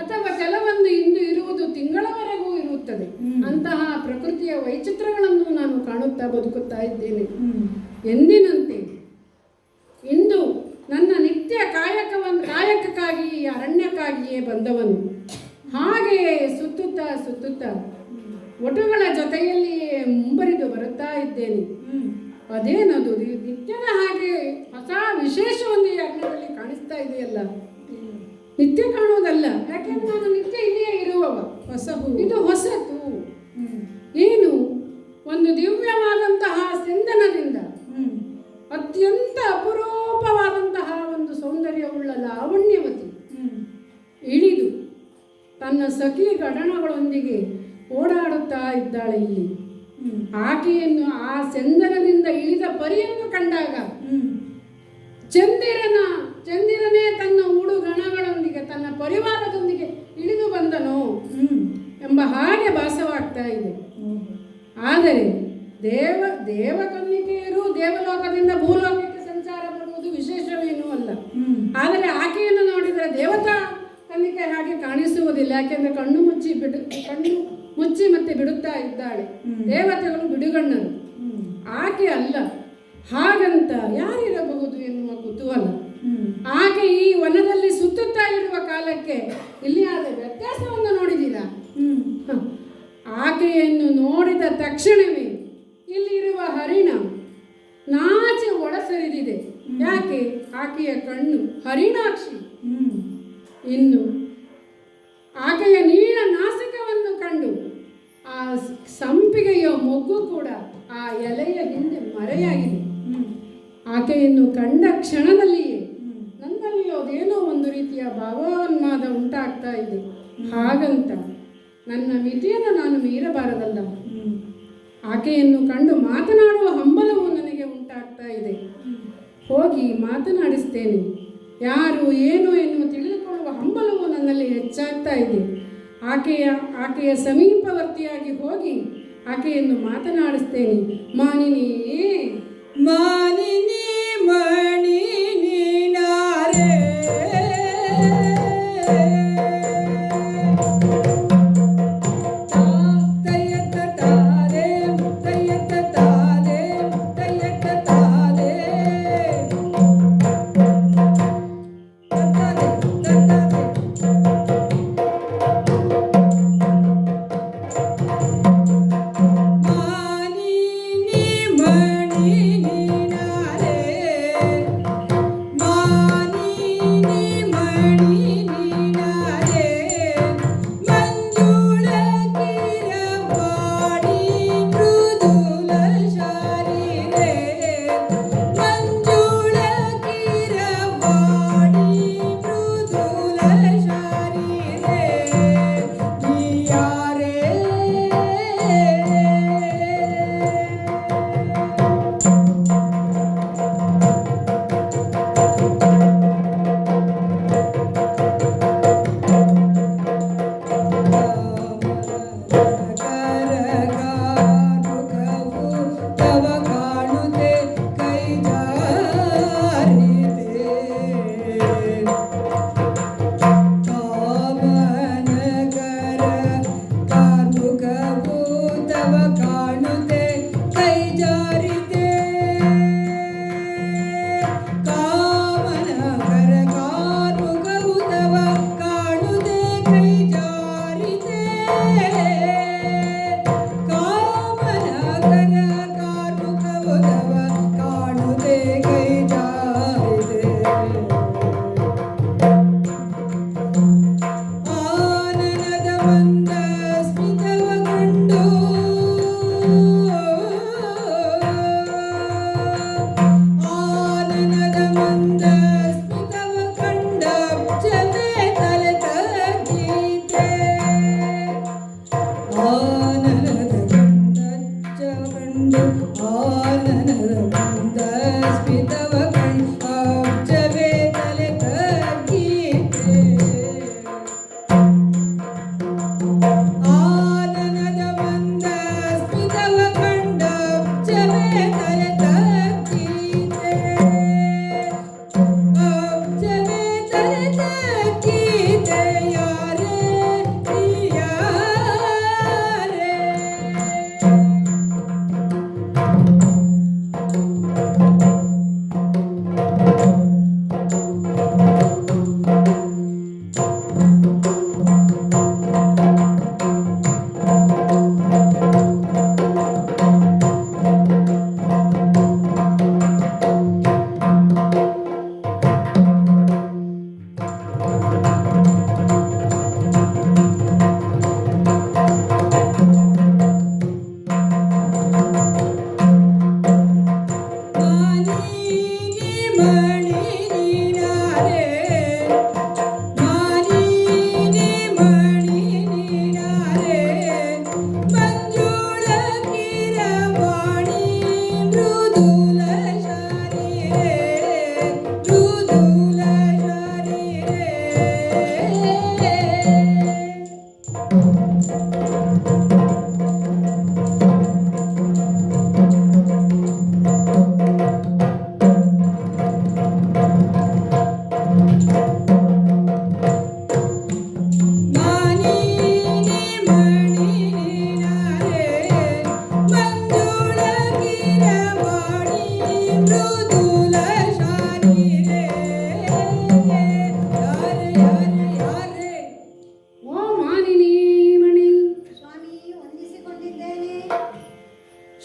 ಅಥವಾ ಕೆಲವೊಂದು ಇಂದು ಇರುವುದು ತಿಂಗಳವರೆಗೂ ಇರುತ್ತದೆ. ಅಂತಹ ಪ್ರಕೃತಿಯ ವೈಚಿತ್ರಗಳನ್ನು ನಾನು ಕಾಣುತ್ತಾ ಬದುಕುತ್ತಾ ಇದ್ದೇನೆ. ಎಂದಿನಂತೆ ಇಂದು ನನ್ನ ನಿತ್ಯ ಕಾಯಕಕ್ಕಾಗಿ ಅರಣ್ಯಕ್ಕಾಗಿಯೇ ಬಂದವನು. ಹಾಗೆಯೇ ಸುತ್ತುತ್ತಾ ಸುತ್ತುತ್ತಾ ಒಟುಗಳ ಜೊತೆಯಲ್ಲಿಯೇ ಮುಂಬರಿದು ಬರುತ್ತಾ ಇದ್ದೇನೆ. ಅದೇನದು ನಿತ್ಯದ ಹಾಗೆ ಹೊಸ ವಿಶೇಷವೊಂದು ಈ ಅರಣ್ಯದಲ್ಲಿ ಕಾಣಿಸ್ತಾ ಇದೆಯಲ್ಲ. ನಿತ್ಯ ಕಾಣುವುದಲ್ಲ, ಯಾಕೆಂದ್ರೆ ನಾನು ನಿತ್ಯ ಇಲ್ಲಿಯೇ ಇರುವವ. ಇದು ಹೊಸತು. ಏನು ಒಂದು ದಿವ್ಯವಾದಂತಹ ಸಿಂಧನದಿಂದ ಅತ್ಯಂತ ಅಪರೂಪವಾದಂತಹ ಒಂದು ಸೌಂದರ್ಯವುಳ್ಳ ಲಾವಣ್ಯವತಿ ಇಳಿದು ತನ್ನ ಸಖಿ ಗಣಗಳೊಂದಿಗೆ ಓಡಾಡುತ್ತಾ ಇದ್ದಾಳೆ ಇಲ್ಲಿ. ಆಕೆಯನ್ನು ಆ ಚಂದನದಿಂದ ಇಳಿದ ಪರಿಯನ್ನು ಕಂಡಾಗ ಚಂದಿರನೇ ತನ್ನ ಉಡುಗಣಗಳೊಂದಿಗೆ ತನ್ನ ಪರಿವಾರದೊಂದಿಗೆ ಇಳಿದು ಬಂದನು ಎಂಬ ಹಾಗೆ ಭಾಸವಾಗ್ತಾ ಇದೆ. ಆದರೆ ದೇವಕನ್ನಿಕೆಯರು ದೇವಲೋಕದಿಂದ ಭೂಲೋಕಕ್ಕೆ ಸಂಚಾರ ಮಾಡುವುದು ವಿಶೇಷವೇನೂ ಅಲ್ಲ. ಆದರೆ ಆಕೆಯನ್ನು ನೋಡಿದರೆ ದೇವತಾ ಕನ್ನಿಕೆ ಹಾಗೆ ಕಾಣಿಸುವುದಿಲ್ಲ. ಯಾಕೆಂದ್ರೆ ಕಣ್ಣು ಮುಚ್ಚಿ ಮತ್ತೆ ಬಿಡುತ್ತಾ ಇದ್ದಾಳೆ. ದೇವತೆಗಳು ಬಿಡುಗಣ್ಣರು, ಆಕೆ ಅಲ್ಲ. ಹಾಗಂತ ಯಾರಿರಬಹುದು ಎನ್ನುವ ಕುತೂಹಲ. ಆಕೆ ಈ ವನದಲ್ಲಿ ಸುತ್ತುತ್ತಾ ಇರುವ ಕಾಲಕ್ಕೆ ಇಲ್ಲಿ ಆದ ವ್ಯತ್ಯಾಸವನ್ನು ನೋಡಿದ್ದೀರಾ? ಆಕೆಯನ್ನು ನೋಡಿದ ತಕ್ಷಣವೇ ಇಲ್ಲಿರುವ ಹರಿಣ ನಾಚಿ ಒಳಸರಿದಿದೆ. ಯಾಕೆ? ಆಕೆಯ ಕಣ್ಣು ಹರಿಣಾಕ್ಷಿ. ಇನ್ನು ಆಕೆಯ ನೀಳ ನಾಸಿಕವನ್ನು ಕಂಡು ಆ ಸಂಪಿಗೆಯ ಮೊಗ್ಗು ಕೂಡ ಆ ಎಲೆಯ ಹಿಂದೆ ಮರೆಯಾಗಿದೆ. ಆಕೆಯನ್ನು ಕಂಡ ಕ್ಷಣದಲ್ಲಿಯೇ ನನ್ನಲ್ಲಿ ಅದೇನೋ ಒಂದು ರೀತಿಯ ಭಾವೋನ್ಮಾದ ಉಂಟಾಗ್ತಾ ಇದೆ. ಹಾಗಂತ ನನ್ನ ಮಿತಿಯನ್ನು ನಾನು ಮೀರಬಾರದಲ್ಲ. ಆಕೆಯನ್ನು ಕಂಡು ಮಾತನಾಡುವ ಹಂಬಲವು ನನಗೆ ಉಂಟಾಗ್ತಾ ಇದೆ. ಹೋಗಿ ಮಾತನಾಡಿಸ್ತೇನೆ. ಯಾರು ಏನು ಎನ್ನುವ ತಿಳಿದುಕೊಳ್ಳುವ ಹಂಬಲವು ನನ್ನಲ್ಲಿ ಹೆಚ್ಚಾಗ್ತಾ ಇದೆ. ಆಕೆಯ ಸಮೀಪವರ್ತಿಯಾಗಿ ಹೋಗಿ ಆಕೆಯನ್ನು ಮಾತನಾಡಿಸ್ತೇನೆ. ಮಾನಿನಿ ಮಾನಿನಿ ಮಣಿ ನೀನಾರೆ ಮಣಿ ನೀನಾರೆ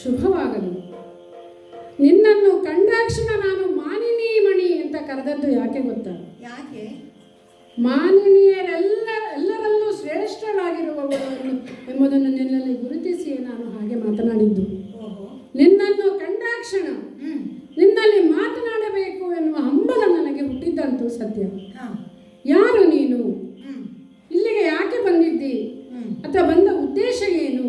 ಶುಭವಾಗಲಿ. ನಿನ್ನನ್ನು ಕಂಡಾಕ್ಷಣ ನಾನು ಮಾನಿನಿ ಮಣಿ ಅಂತ ಕರೆದದ್ದು ಯಾಕೆ ಗೊತ್ತಾ? ಯಾಕೆ? ಎಲ್ಲರಲ್ಲೂ ಶ್ರೇಷ್ಠರಾಗಿರುವವರು ಎಂಬುದನ್ನು ನಿನ್ನಲ್ಲಿ ಗುರುತಿಸಿ ನಾನು ಹಾಗೆ ಮಾತನಾಡಿದ್ದು. ನಿನ್ನನ್ನು ಕಂಡಾಕ್ಷಣ ನಿನ್ನಲ್ಲಿ ಮಾತನಾಡಬೇಕು ಎನ್ನುವ ಹಂಬಲ ನನಗೆ ಹುಟ್ಟಿದ್ದಂತೂ ಸತ್ಯ. ಯಾರು ನೀನು? ಇಲ್ಲಿಗೆ ಯಾಕೆ ಬಂದಿದ್ದಿ? ಅಥವಾ ಬಂದ ಉದ್ದೇಶ ಏನು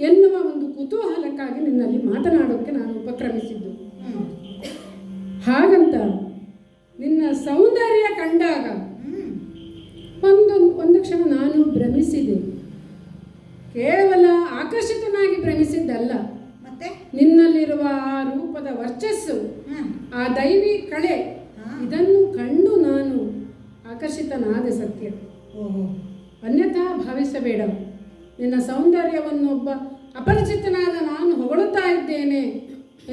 ಎನ್ನುವ ಒಂದು ಕುತೂಹಲಕ್ಕಾಗಿ ನಿನ್ನಲ್ಲಿ ಮಾತನಾಡೋಕ್ಕೆ ನಾನು ಉಪಕ್ರಮಿಸಿದ್ದು. ಹಾಗಂತ ನಿನ್ನ ಸೌಂದರ್ಯ ಕಂಡಾಗ ಒಂದು ಕ್ಷಣ ನಾನು ಭ್ರಮಿಸಿದೆ. ಕೇವಲ ಆಕರ್ಷಿತನಾಗಿ ಭ್ರಮಿಸಿದ್ದಲ್ಲ, ನಿನ್ನಲ್ಲಿರುವ ಆ ರೂಪದ ವರ್ಚಸ್ಸು, ಆ ದೈವಿ ಕಳೆ, ಇದನ್ನು ಕಂಡು ನಾನು ಆಕರ್ಷಿತನಾದೆ. ಸತ್ಯ, ಅನ್ಯಥಾ ಭಾವಿಸಬೇಡ. ನಿನ್ನ ಸೌಂದರ್ಯವನ್ನು ಒಬ್ಬ ಅಪರಿಚಿತನಾದ ನಾನು ಹೊಗಳುತ್ತಾ ಇದ್ದೇನೆ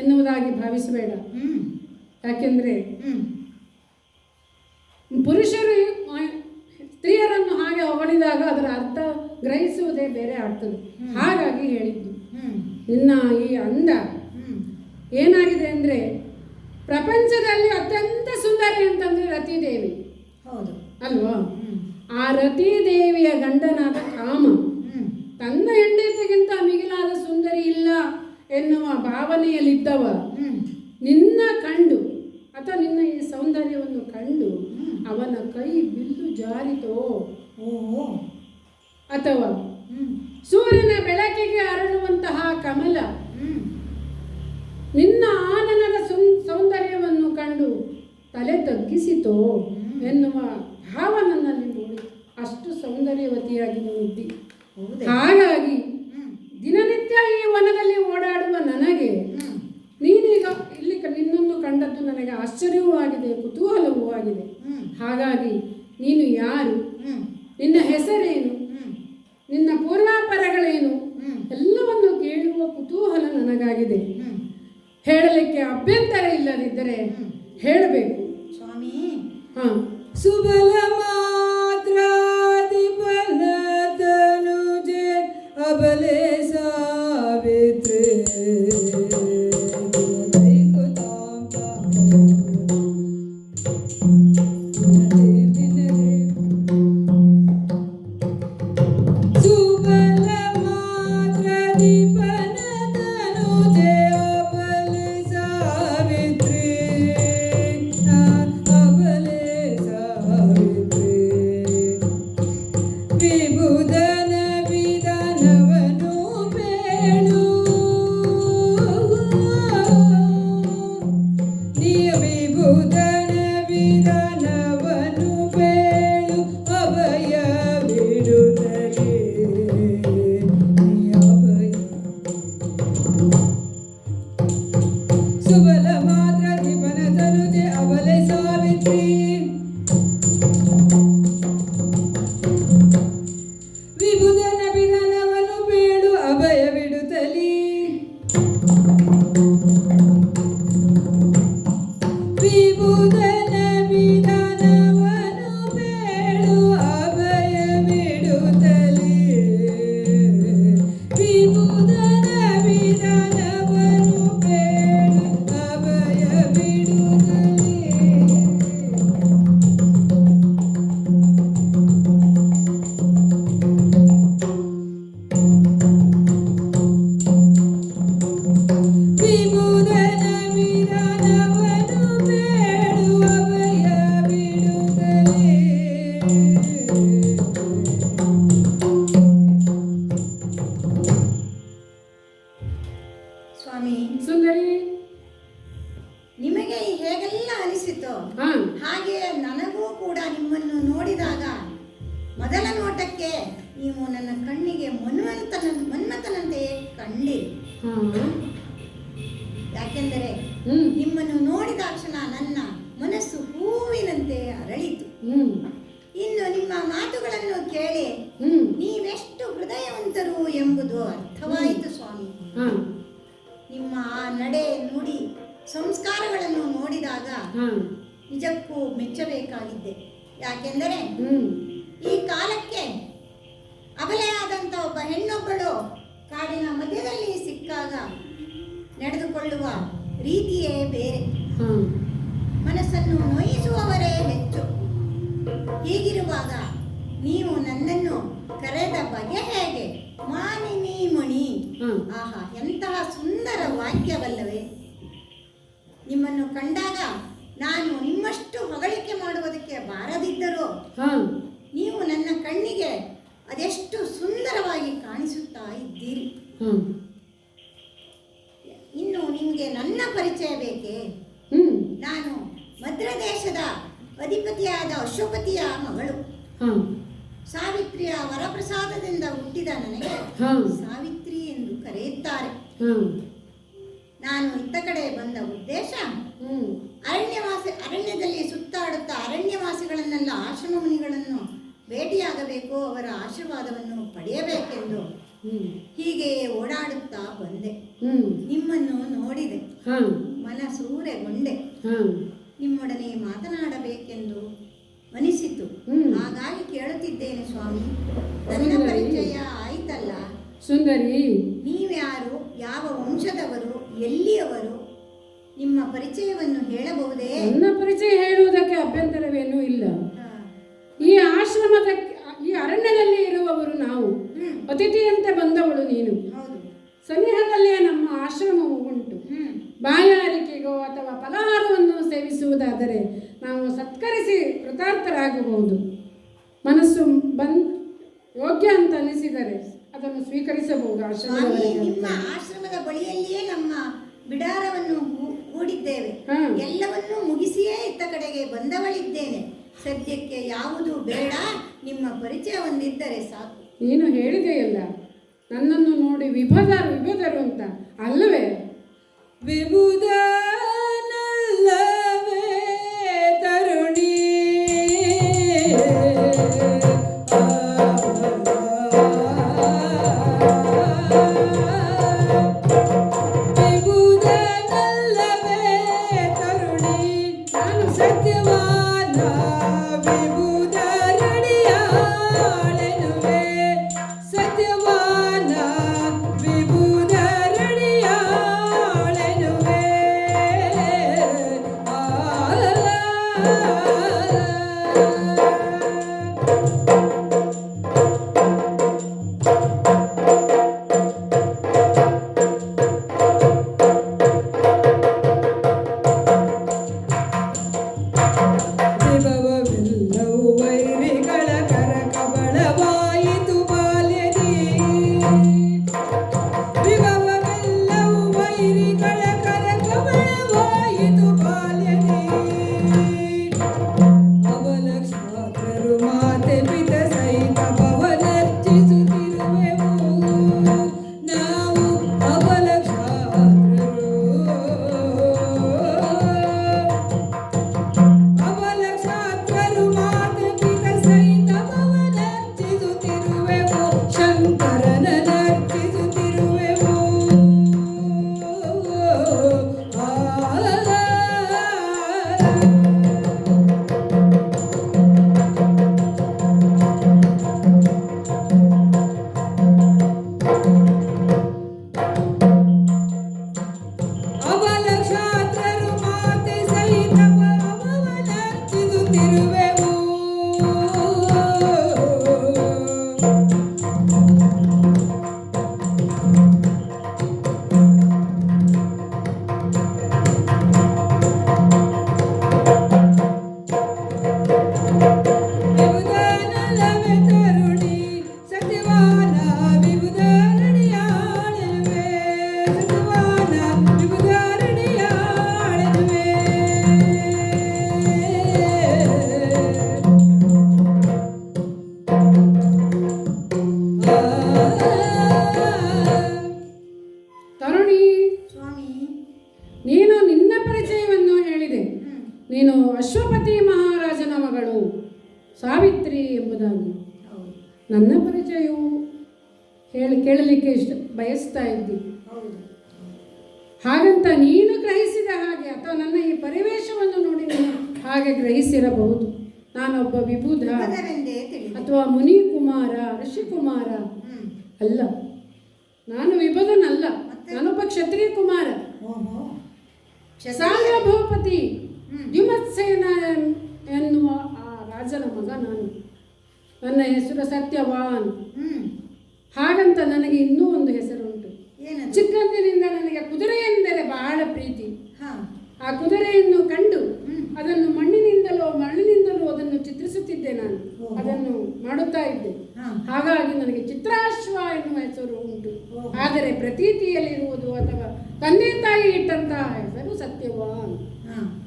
ಎನ್ನುವುದಾಗಿ ಭಾವಿಸಬೇಡ. ಯಾಕೆಂದರೆ ಪುರುಷರು ಸ್ತ್ರೀಯರನ್ನು ಹಾಗೆ ಹೊಗಳಿದಾಗ ಅದರ ಅರ್ಥ ಗ್ರಹಿಸುವುದೇ ಬೇರೆ ಆಗ್ತದೆ. ಹಾಗಾಗಿ ಹೇಳಿದ್ದು. ನಿನ್ನ ಈ ಅಂದ ಏನಾಗಿದೆ ಅಂದರೆ, ಪ್ರಪಂಚದಲ್ಲಿ ಅತ್ಯಂತ ಸುಂದರಿ ಅಂತಂದರೆ ರತಿದೇವಿ. ಹೌದು ಅಲ್ವಾ? ಆ ರತಿದೇವಿಯ ಗಂಡನಾದ ಕಾಮ ತನ್ನ ಹೆಂಡತಿಗಿಂತ ಮಿಗಿಲಾದ ಸುಂದರಿ ಇಲ್ಲ ಎನ್ನುವ ಭಾವನೆಯಲ್ಲಿದ್ದವ ನಿನ್ನ ಕಂಡು ಅಥವಾ ನಿನ್ನ ಈ ಸೌಂದರ್ಯವನ್ನು ಕಂಡು ಅವನ ಕೈ ಬಿಲ್ಲು ಜಾರಿತೋ, ಅಥವಾ ಸೂರ್ಯನ ಬೆಳಕಿಗೆ ಅರಳುವಂತಹ ಕಮಲ ನಿನ್ನ ಆನನದ ಸೌಂದರ್ಯವನ್ನು ಕಂಡು ತಲೆ ತಗ್ಗಿಸಿತೋ ಎನ್ನುವ ಭಾವ ನನ್ನಲ್ಲಿ ಮೂಡಿ ಅಷ್ಟು ಸೌಂದರ್ಯವತಿಯಾಗಿ ನೀನಿದ್ದಿ. ಹಾಗಾಗಿ ದಿನನಿತ್ಯ ಈ ವನದಲ್ಲಿ ಓಡಾಡುವ ನನಗೆ ನೀನೀಗ ಇಲ್ಲಿ ನಿನ್ನನ್ನು ಕಂಡದ್ದು ನನಗೆ ಆಶ್ಚರ್ಯವೂ ಆಗಿದೆ, ಕುತೂಹಲವೂ ಆಗಿದೆ. ಹಾಗಾಗಿ ನೀನು ಯಾರು, ನಿನ್ನ ಹೆಸರೇನು, ನಿನ್ನ ಪೂರ್ವಾಪರಗಳೇನು ಎಲ್ಲವನ್ನು ಕೇಳುವ ಕುತೂಹಲ ನನಗಾಗಿದೆ. ಹೇಳಲಿಕ್ಕೆ ಅಭ್ಯಂತರ ಇಲ್ಲದಿದ್ದರೆ ಹೇಳಬೇಕು. ಸ್ವಾಮಿ, ಸುಬಲ ಮಾತ್ರ ದಿಪನ ತನುಜೆ ಅಬಲೆ ಸಾವಿತ್ರಿ ವಿಭುಧನ ವಿಧಾನವನು ನಿಮ್ಮನ್ನು ನೋಡಿದಾಗ ಮೊದಲ ನೋಟಕ್ಕೆ ನೀವು ನನ್ನ ಕಣ್ಣಿಗೆ ಮನ್ಮಥನಂತೆಯೇ ಕಂಡಿರಿ. ಯಾಕೆಂದರೆ ನಿಮ್ಮನ್ನು ನೋಡಿದಾಕ್ಷಣ ನನ್ನ ಮನಸ್ಸು ಹೂವಿನಂತೆ ಅರಳಿತು. ಇನ್ನು ನಿಮ್ಮ ಮಾತುಗಳನ್ನು ಕೇಳಿ ನೀವೆಷ್ಟು ಹೃದಯವಂತರು ಎಂಬುದು ಅರ್ಥವಾಯಿತು ಸ್ವಾಮಿ. ನಿಮ್ಮ ಆ ನಡೆ ನುಡಿ ಸಂಸ್ಕಾರಗಳನ್ನು ನೋಡಿದಾಗ ನಿಜಕ್ಕೂ ಮೆಚ್ಚಬೇಕಾಗಿದ್ದೆ. ಯಾಕೆಂದರೆ ಈ ಕಾಲಕ್ಕೆ ಅಬಲೆಯಾದಂಥ ಒಬ್ಬ ಹೆಣ್ಣೊಬ್ಬಳು ಕಾಡಿನ ಮಧ್ಯದಲ್ಲಿ ಸಿಕ್ಕಾಗ ನಡೆದುಕೊಳ್ಳುವ ರೀತಿಯೇ ಬೇರೆ, ಮನಸ್ಸನ್ನು ನೋಯಿಸುವವರೇ ಹೆಚ್ಚು. ಹೀಗಿರುವಾಗ ನೀವು ನನ್ನನ್ನು ಕರೆದ ಬಗೆ ಹೇಗೆ? ಮಾನಿನಿ ಮಣಿ. ಆಹಾ, ಎಂತಹ ಸುಂದರ ವಾಕ್ಯವಲ್ಲವೇ? ನಿಮ್ಮನ್ನು ಕಂಡಾಗ ನಾನು ನಿಮ್ಮಷ್ಟು ಹೊಗಳಿಕೆ ಮಾಡುವುದಕ್ಕೆ ಬಾರದಿದ್ದರೂ ನೀವು ನನ್ನ ಕಣ್ಣಿಗೆ ಅದೆಷ್ಟು ಸುಂದರವಾಗಿ ಕಾಣಿಸುತ್ತಾ ಇದ್ದೀರಿ. ಇನ್ನು ನಿಮಗೆ ನನ್ನ ಪರಿಚಯ ಬೇಕೇ? ನಾನು ಮದ್ರದೇಶದ ಅಧಿಪತಿಯಾದ ಅಶ್ವಪತಿಯ ಮಗಳು. ಸಾವಿತ್ರಿಯ ವರಪ್ರಸಾದದಿಂದ ಹುಟ್ಟಿದ ನನಗೆ ಸಾವಿತ್ರಿ ಎಂದು ಕರೆಯುತ್ತಾರೆ. ನಾನು ಇತ್ತ ಕಡೆ ಬಂದ ಉದ್ದೇಶ ಅರಣ್ಯದಲ್ಲಿ ಸುತ್ತಾಡುತ್ತಾ ಅರಣ್ಯವಾಸಿಗಳನ್ನೆಲ್ಲ ಆಶ್ರಮ ಮುನಿಗಳನ್ನು ಭೇಟಿಯಾಗಬೇಕು, ಅವರ ಆಶೀರ್ವಾದವನ್ನು ಪಡೆಯಬೇಕೆಂದು ಹೀಗೆಯೇ ಓಡಾಡುತ್ತಾ ಬಂದೆ. ನಿಮ್ಮನ್ನು ನೋಡಿದೆ, ಮನಸೂರೆಗೊಂಡೆ, ನಿಮ್ಮೊಡನೆ ಮಾತನಾಡಬೇಕೆಂದು ಅನಿಸಿತು. ಹಾಗಾಗಿ ಕೇಳುತ್ತಿದ್ದೇನೆ ಸ್ವಾಮಿ, ನನ್ನ ಪರಿಚಯ ಆಯ್ತಲ್ಲ? ಸುಂದರಿ, ನೀವ್ಯಾರು, ಯಾವ ವಂಶದವರು, ಎಲ್ಲಿಯವರು? ನಿಮ್ಮ ಪರಿಚಯವನ್ನು ಹೇಳಬಹುದೇ? ನನ್ನ ಪರಿಚಯ ಹೇಳುವುದಕ್ಕೆ ಅಭ್ಯಂತರವೇನೂ ಇಲ್ಲ. ಈ ಆಶ್ರಮದ ಈ ಅರಣ್ಯದಲ್ಲಿ ಇರುವವರು ನಾವು, ಅತಿಥಿಯಂತೆ ಬಂದವಳು ನೀನು. ಸನಿಹದಲ್ಲಿಯೇ ನಮ್ಮ ಆಶ್ರಮವು ಉಂಟು. ಬಾಯಾರಿಕೆಗೋ ಅಥವಾ ಫಲಹಾರವನ್ನು ಸೇವಿಸುವುದಾದರೆ ನಾವು ಸತ್ಕರಿಸಿ ಕೃತಾರ್ಥರಾಗಬಹುದು. ಮನಸ್ಸು ಯೋಗ್ಯ ಅಂತ ಅನಿಸಿದರೆ ಅದನ್ನು ಸ್ವೀಕರಿಸಬಹುದು. ನಿಮ್ಮ ಆಶ್ರಮದ ಬಳಿಯಲ್ಲಿಯೇ ನಮ್ಮ ಬಿಡಾರವನ್ನು ಹೂಡಿದ್ದೇವೆ. ಎಲ್ಲವನ್ನೂ ಮುಗಿಸಿಯೇ ಇತ್ತ ಕಡೆಗೆ ಬಂದವಳಿದ್ದೇನೆ. ಸದ್ಯಕ್ಕೆ ಯಾವುದು ಬೇಡ, ನಿಮ್ಮ ಪರಿಚಯ ಒಂದಿದ್ದರೆ ಸಾಕು. ನೀನು ಹೇಳಿದೆಯಲ್ಲ ನನ್ನನ್ನು ನೋಡಿ ವಿಭದರು ಅಂತ, ಅಲ್ಲವೇ? ವಿಭುಧನಲ್ಲವೇ ತರುಣಿ, ವಿಭುಧನಲ್ಲವೇ ತರುಣಿ, ನಾನು ಸತ್ಯವಾನ ವಿಭುಧರಣಿಯಾಳೆನುವೆ, ಸತ್ಯವಾನ ವಿಭುಧರಣಿಯಾಳೆನುವೆ. ಆ ಸಾವಿತ್ರಿ ಎಂಬುದಾಗಿ ಹೌದು ನನ್ನ ಪರಿಚಯವು ಕೇಳಲಿಕ್ಕೆ ಬಯಸ್ತಾ ಇದ್ದಿ. ಹೌದು. ಹಾಗಂತ ನೀನು ಗ್ರಹಿಸಿದ ಹಾಗೆ ಅಥವಾ ನನ್ನ ಈ ಪರಿವೇಶವನ್ನು ನೋಡಿ ನೀನು ಹಾಗೆ ಗ್ರಹಿಸಿರಬಹುದು. ನಾನೊಬ್ಬ ವಿಬುಧ ಅದರೆಂದೇ ತಿಳಿದೆ. ಅಥವಾ ಮುನಿಕುಮಾರ ಋಷಿಕುಮಾರ ಅಲ್ಲ. ನಾನು ವಿಬುಧನಲ್ಲ, ನಾನೊಬ್ಬ ಕ್ಷತ್ರಿಯ ಕುಮಾರ. ಓಹೋ, ಸಾಂಗಭೂಪತಿ ದ್ಯುಮತ್ಸೇನ ಎನ್ನುವ ಆ ರಾಜನ ಮಗ ನಾನು. ನನ್ನ ಹೆಸರು ಸತ್ಯವಾನ್. ಹಾಗಂತ ನನಗೆ ಇನ್ನೂ ಒಂದು ಹೆಸರುಂಟು. ಏನದು? ಚಿಕ್ಕಂದಿನಿಂದ ನನಗೆ ಕುದುರೆ ಎಂದರೆ ಬಹಳ ಪ್ರೀತಿ. ಹಾ, ಆ ಕುದುರೆಯನ್ನು ಕಂಡು ಅದನ್ನು ಮಣ್ಣಿನಿಂದಲೋ ಅದನ್ನು ಚಿತ್ರಿಸುತ್ತಿದ್ದೆ ನಾನು. ಅದನ್ನು ಮಾಡುತ್ತಾ ಇದ್ದೆ. ಹಾಗಾಗಿ ನನಗೆ ಚಿತ್ರಾಶ್ವ ಎನ್ನುವ ಹೆಸರು ಉಂಟು. ಆದರೆ ಪ್ರತೀತಿಯಲ್ಲಿರುವುದು ಅಥವಾ ತಂದೆ ತಾಯಿ ಇಟ್ಟಂತಹ ಹೆಸರು ಸತ್ಯವಾನ್.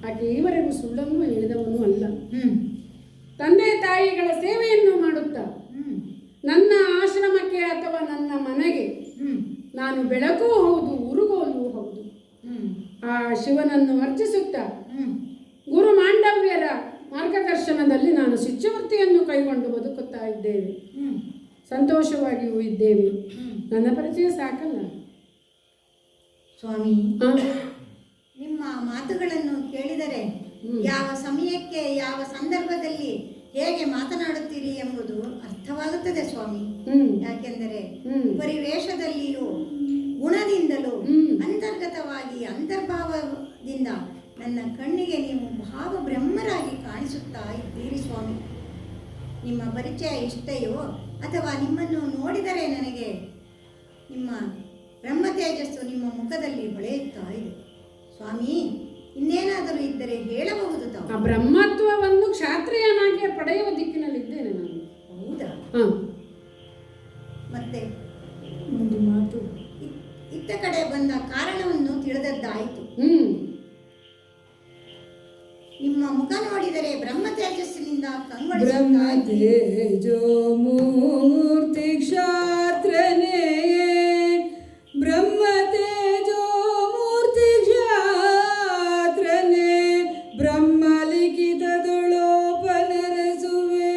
ಹಾಗೆ ಈವರೆಗೂ ಸುಳ್ಳನ್ನು ಹೇಳಿದವನು ಅಲ್ಲ. ತಂದೆ ತಾಯಿಗಳ ಸೇವೆಯನ್ನು ಮಾಡುತ್ತಾ ನನ್ನ ಆಶ್ರಮಕ್ಕೆ ಅಥವಾ ನನ್ನ ಮನೆಗೆ ನಾನು ಬೆಳಕೂ ಹೌದು, ಉರುಗೋಲು ಹೌದು. ಆ ಶಿವನನ್ನು ಅರ್ಚಿಸುತ್ತಾ ಗುರು ಮಾಂಡವ್ಯರ ಮಾರ್ಗದರ್ಶನದಲ್ಲಿ ನಾನು ಶಿಷ್ಯವೃತ್ತಿಯನ್ನು ಕೈಗೊಂಡು ಬದುಕುತ್ತಾ ಇದ್ದೇವೆ. ಸಂತೋಷವಾಗಿಯೂ ಇದ್ದೇವೆ. ನನ್ನ ಪರಿಚಯ ಸಾಕಲ್ಲ ಸ್ವಾಮಿ. ನಿಮ್ಮ ಮಾತುಗಳನ್ನು ಕೇಳಿದರೆ ಯಾವ ಸಮಯಕ್ಕೆ ಯಾವ ಸಂದರ್ಭದಲ್ಲಿ ಹೇಗೆ ಮಾತನಾಡುತ್ತೀರಿ ಎಂಬುದು ಅರ್ಥವಾಗುತ್ತದೆ ಸ್ವಾಮಿ. ಯಾಕೆಂದರೆ ಪರಿವೇಶದಲ್ಲಿಯೂ ಗುಣದಿಂದಲೂ ಅಂತರ್ಗತವಾಗಿ ಅಂತರ್ಭಾವದಿಂದ ನನ್ನ ಕಣ್ಣಿಗೆ ನೀವು ಭಾವ ಬ್ರಹ್ಮರಾಗಿ ಕಾಣಿಸುತ್ತಾ ಇದ್ದೀರಿ ಸ್ವಾಮಿ. ನಿಮ್ಮ ಪರಿಚಯ ಇಷ್ಟೆಯೋ ಅಥವಾ ನಿಮ್ಮನ್ನು ನೋಡಿದರೆ ನನಗೆ ನಿಮ್ಮ ಬ್ರಹ್ಮ ತೇಜಸ್ಸು ನಿಮ್ಮ ಮುಖದಲ್ಲಿ ಹೊಳೆಯುತ್ತಾ ಇದೆ ಸ್ವಾಮಿ. ಇನ್ನೇನಾದರೂ ಇದ್ದರೆ ಹೇಳಬಹುದು ತಾವು. ಆ ಬ್ರಹ್ಮತ್ವವನ್ನು ಕ್ಷಾತ್ರಿಯನಾಗಿ ಪಡೆಯುವ ದಿಕ್ಕಿನಲ್ಲಿದ್ದೇನೆ ನಾನು. ಹೌದಾ? ಮತ್ತೆ ಒಂದು ಮಾತು ಇತ್ತ ಕಡೆ ಬಂದ ಕಾರಣವನ್ನು ತಿಳಿದದ್ದಾಯಿತು. ನಿಮ್ಮ ಮುಖ ನೋಡಿದರೆ ಬ್ರಹ್ಮ ತೇಜಸ್ಸಿನಿಂದ ಬ್ರಹ್ಮ ತೇಜೋ ಮೂರ್ತಿ ಕ್ಷಾತ್ರನೇ, ಬ್ರಹ್ಮ ತೇಜೋ ಮೂರ್ತಿ ಕ್ಷಾತ್ರನೇ, ಬ್ರಹ್ಮ ಲಿಖಿತದೊಳೋಪನರಸುವೆ,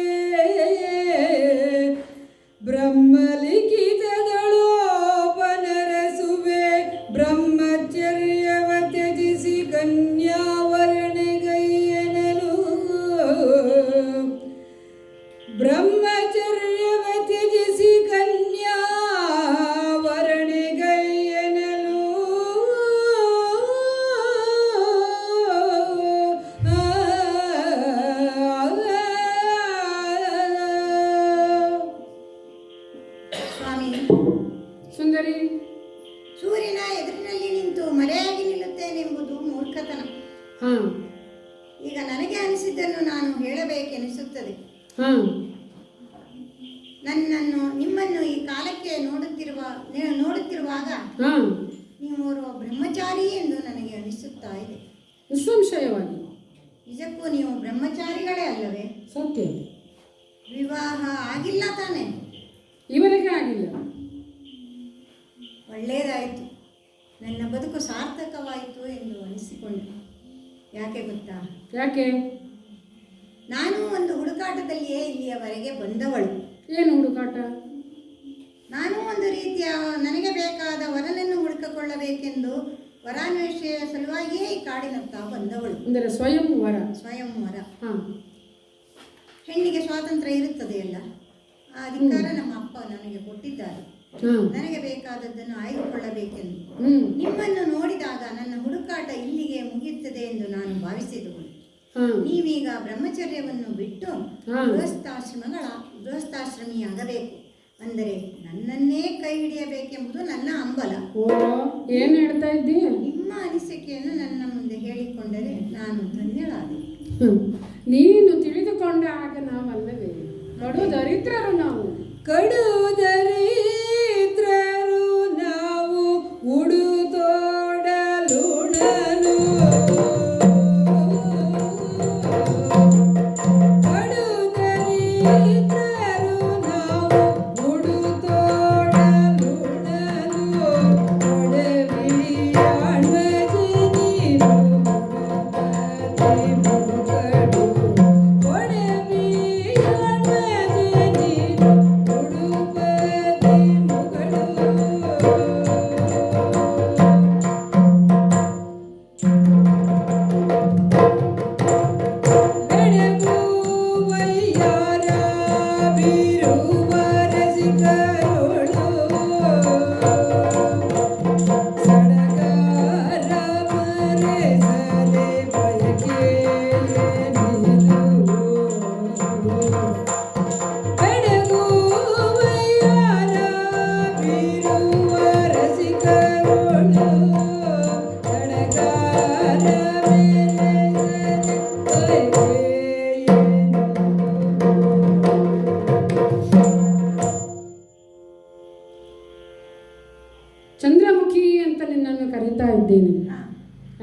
ಬ್ರಹ್ಮ ಲಿಖಿತದೊಳೋಪನರಸುವೆ, ಬ್ರಹ್ಮಚರ್ಯವ ತ್ಯಜಿಸಿ ಕನ್ಯಾವರಣೆಗೈಯನಲು, ಬ್ರಹ್ಮಚರ್ಯವ ತ್ಯಜಿಸಿ ಕನ್ಯಾವರಣೆಗೈಯನಲು. ಸ್ವಾಮಿ, ಸುಂದರಿ, ಸೂರ್ಯನ ಎದುರಿನಲ್ಲಿ ನಿಂತು ಮರೆಯಾಗಿ ನಿಲ್ಲುತ್ತೇನೆಂಬುದು ಮೂರ್ಖತನ. ಈಗ ನನಗೆ ಅನಿಸಿದ್ದನ್ನು ನಾನು ಹೇಳಬೇಕೆನಿಸುತ್ತದೆ. ನಿಮ್ಮನ್ನು ಈ ಕಾಲಕ್ಕೆ ನೋಡುತ್ತಿರುವಾಗ ನೀವು ಓರ್ವ ಬ್ರಹ್ಮಚಾರಿ ಎಂದು ನನಗೆ ಅನಿಸುತ್ತಾ ಇದೆ. ನಿಸ್ಸಂಶಯವಾಗಿ ನಿಜಕ್ಕೂ ನೀವು ಬ್ರಹ್ಮಚಾರಿಗಳೇ ಅಲ್ಲವೇ? ಸತ್ಯ. ವಿವಾಹ ಆಗಿಲ್ಲ ತಾನೆ? ಇವರಿಗೆ ಆಗಿಲ್ಲ. ಒಳ್ಳೆಯದಾಯಿತು, ನನ್ನ ಬದುಕು ಸಾರ್ಥಕವಾಯಿತು ಎಂದು ಅನಿಸಿಕೊಂಡೆ. ಯಾಕೆ ಗೊತ್ತಾ? ಯಾಕೆ? ನಾನು ಒಂದು ಹುಡುಕಾಟದಲ್ಲಿಯೇ ಇಲ್ಲಿಯವರೆಗೆ ಬಂದವಳು. ಏನು ಹುಡುಕಾಟ? ನಾನು ಒಂದು ರೀತಿಯ ನನಗೆ ಬೇಕಾದ ವರನನ್ನು ಹುಡುಕಿಕೊಳ್ಳಬೇಕೆಂದು ವರಾನ್ವೇಷೆಯ ಸಲುವಾಗಿಯೇ ಈ ಕಾಡಿನತ್ತ ಬಂದವಳು. ಅಂದರೆ ಸ್ವಯಂವರ. ಸ್ವಯಂವರ. ಹೆಣ್ಣಿಗೆ ಸ್ವಾತಂತ್ರ್ಯ ಇರುತ್ತದೆಯಲ್ಲ, ಆ ಅಧಿಕಾರ ನಮ್ಮ ಅಪ್ಪ ನನಗೆ ಕೊಟ್ಟಿದ್ದಾರೆ. ನನಗೆ ಬೇಕಾದದ್ದನ್ನು ಆಯ್ದುಕೊಳ್ಳಬೇಕೆಂದು ನಿಮ್ಮನ್ನು ನೋಡಿದಾಗ ನನ್ನ ಹುಡುಕಾಟ ಇಲ್ಲಿಗೆ ಮುಗಿಯುತ್ತದೆ ಎಂದು ನಾನು ಭಾವಿಸಿದವಳು. ನೀವೀಗ ಬ್ರಹ್ಮಚರ್ಯವನ್ನು ಬಿಟ್ಟು ಗೃಹಸ್ಥಾಶ್ರಮಿಯಾಗಬೇಕು, ಅಂದರೆ ನನ್ನನ್ನೇ ಕೈ ಹಿಡಿಯಬೇಕೆಂಬುದು ನನ್ನ ಹಂಬಲ. ಏನು ಹೇಳ್ತಾ ಇದ್ದೀಯ? ನಿಮ್ಮ ಅನಿಸಿಕೆಯನ್ನು ನನ್ನ ಮುಂದೆ ಹೇಳಿಕೊಂಡರೆ ನಾನು ಧನ್ಯಳಾದೆ. ನೀನು ತಿಳಿದುಕೊಂಡ ಆಗ ನಾವಲ್ಲವೇ? ಕಡು ದರಿದ್ರರು ನಾವು. ಕಡು ದರಿದ್ರರು ನಾವು, ಉಡುತೋಡಲುಣಲು. ಕಡು ದರಿದ್ರರು ನಾವು, ಉಡುತೋಡಲುಣಲು. ಒಡವಿಯಾಣ್ಮಜಿ ನೀನು ಮುಡುಪತಿ ಮುಕಡು, ಒಡವಿಯಾಣ್ಮಜಿ ಬೆಡಗುವಯ್ಯಾರ ಬೀರುವ ರಸಿಕರೋಳು ಸಡಗಾರ ಮೇಲೆ ಚಂದ್ರಮುಖಿ ಅಂತ ನಿನ್ನನ್ನು ಕರೀತಾ ಇದ್ದೇನೆ. ಹಾ.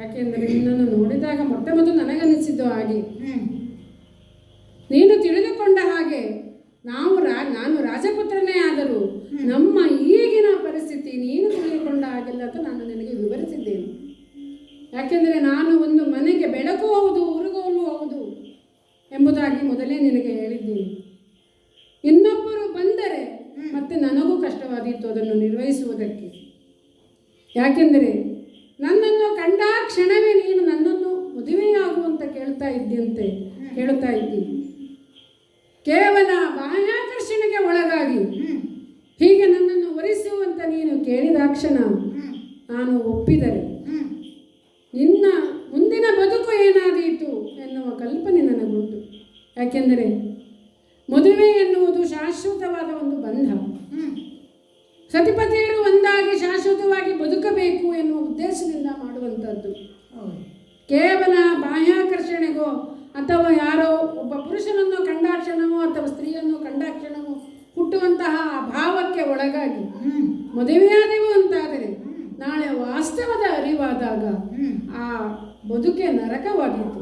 ಯಾಕೆಂದರೆ ನಿನ್ನನ್ನು ನೋಡಿದಾಗ ಮೊಟ್ಟ ಮೊದಲು ನನಗನ್ನಿಸಿದ್ದು ಹಾಗೆ. ಹ್ಮ್. ನೀನು ತಿಳಿದುಕೊಂಡ ಹಾಗೆ ನಾನು ರಾಜಪುತ್ರನೇ ಆದರೂ ನಮ್ಮ ಈಗಿನ ಪರಿಸ್ಥಿತಿ ನೀನು ತಿಳಿದುಕೊಂಡ ಹಾಗೆಲ್ಲ ಅಂತ ನಾನು ನಿನಗೆ ವಿವರಿಸಿದ್ದೇನೆ. ಯಾಕೆಂದರೆ ನಾನು ಒಂದು ಮನೆಗೆ ಬೆಳಕು ಹೌದು, ಉರುಗೋಲು ಹೌದು ಎಂಬುದಾಗಿ ಮೊದಲೇ ನಿನಗೆ ಹೇಳಿದ್ದೀನಿ. ಇನ್ನೊಬ್ಬರು ಬಂದರೆ ಮತ್ತೆ ನನಗೂ ಕಷ್ಟವಾದೀತು ಅದನ್ನು ನಿರ್ವಹಿಸುವುದಕ್ಕೆ. ಯಾಕೆಂದರೆ ನನ್ನನ್ನು ಕಂಡ ಕ್ಷಣವೇ ನೀನು ನನ್ನನ್ನು ಮದುವೆಯಾಗುವಂತ ಕೇಳ್ತಾ ಇದ್ದಿ. ಕೇವಲ ಬಾಹ್ಯಾಕರ್ಷಣೆಗೆ ಒಳಗಾಗಿ ಹೀಗೆ ನನ್ನನ್ನು ಒರೆಸುವಂತ ನೀನು ಕೇಳಿದಾಕ್ಷಣ ನಾನು ಒಪ್ಪಿದರೆ ನಿನ್ನ ಮುಂದಿನ ಬದುಕು ಏನಾದೀತು ಎನ್ನುವ ಕಲ್ಪನೆ ನನಗುಂಟು. ಯಾಕೆಂದರೆ ಮದುವೆ ಎನ್ನುವುದು ಶಾಶ್ವತವಾದ ಒಂದು ಬಂಧ. ಸತಿಪತಿಯರು ಒಂದಾಗಿ ಶಾಶ್ವತವಾಗಿ ಬದುಕಬೇಕು ಎನ್ನುವ ಉದ್ದೇಶದಿಂದ ಮಾಡುವಂಥದ್ದು. ಕೇವಲ ಬಾಹ್ಯಾಕರ್ಷಣೆಗೋ ಅಥವಾ ಯಾರೋ ಒಬ್ಬ ಪುರುಷನನ್ನು ಕಂಡಾಕ್ಷಣವೋ ಅಥವಾ ಸ್ತ್ರೀಯನ್ನು ಕಂಡಾಕ್ಷಣವೋ ಹುಟ್ಟುವಂತಹ ಭಾವಕ್ಕೆ ಒಳಗಾಗಿ ಮದುವೆಯಾದೆವು ಅಂತಾದರೆ ನಾಳೆ ವಾಸ್ತವದ ಅರಿವಾದಾಗ ಆ ಬದುಕೆ ನರಕವಾಗಿತ್ತು.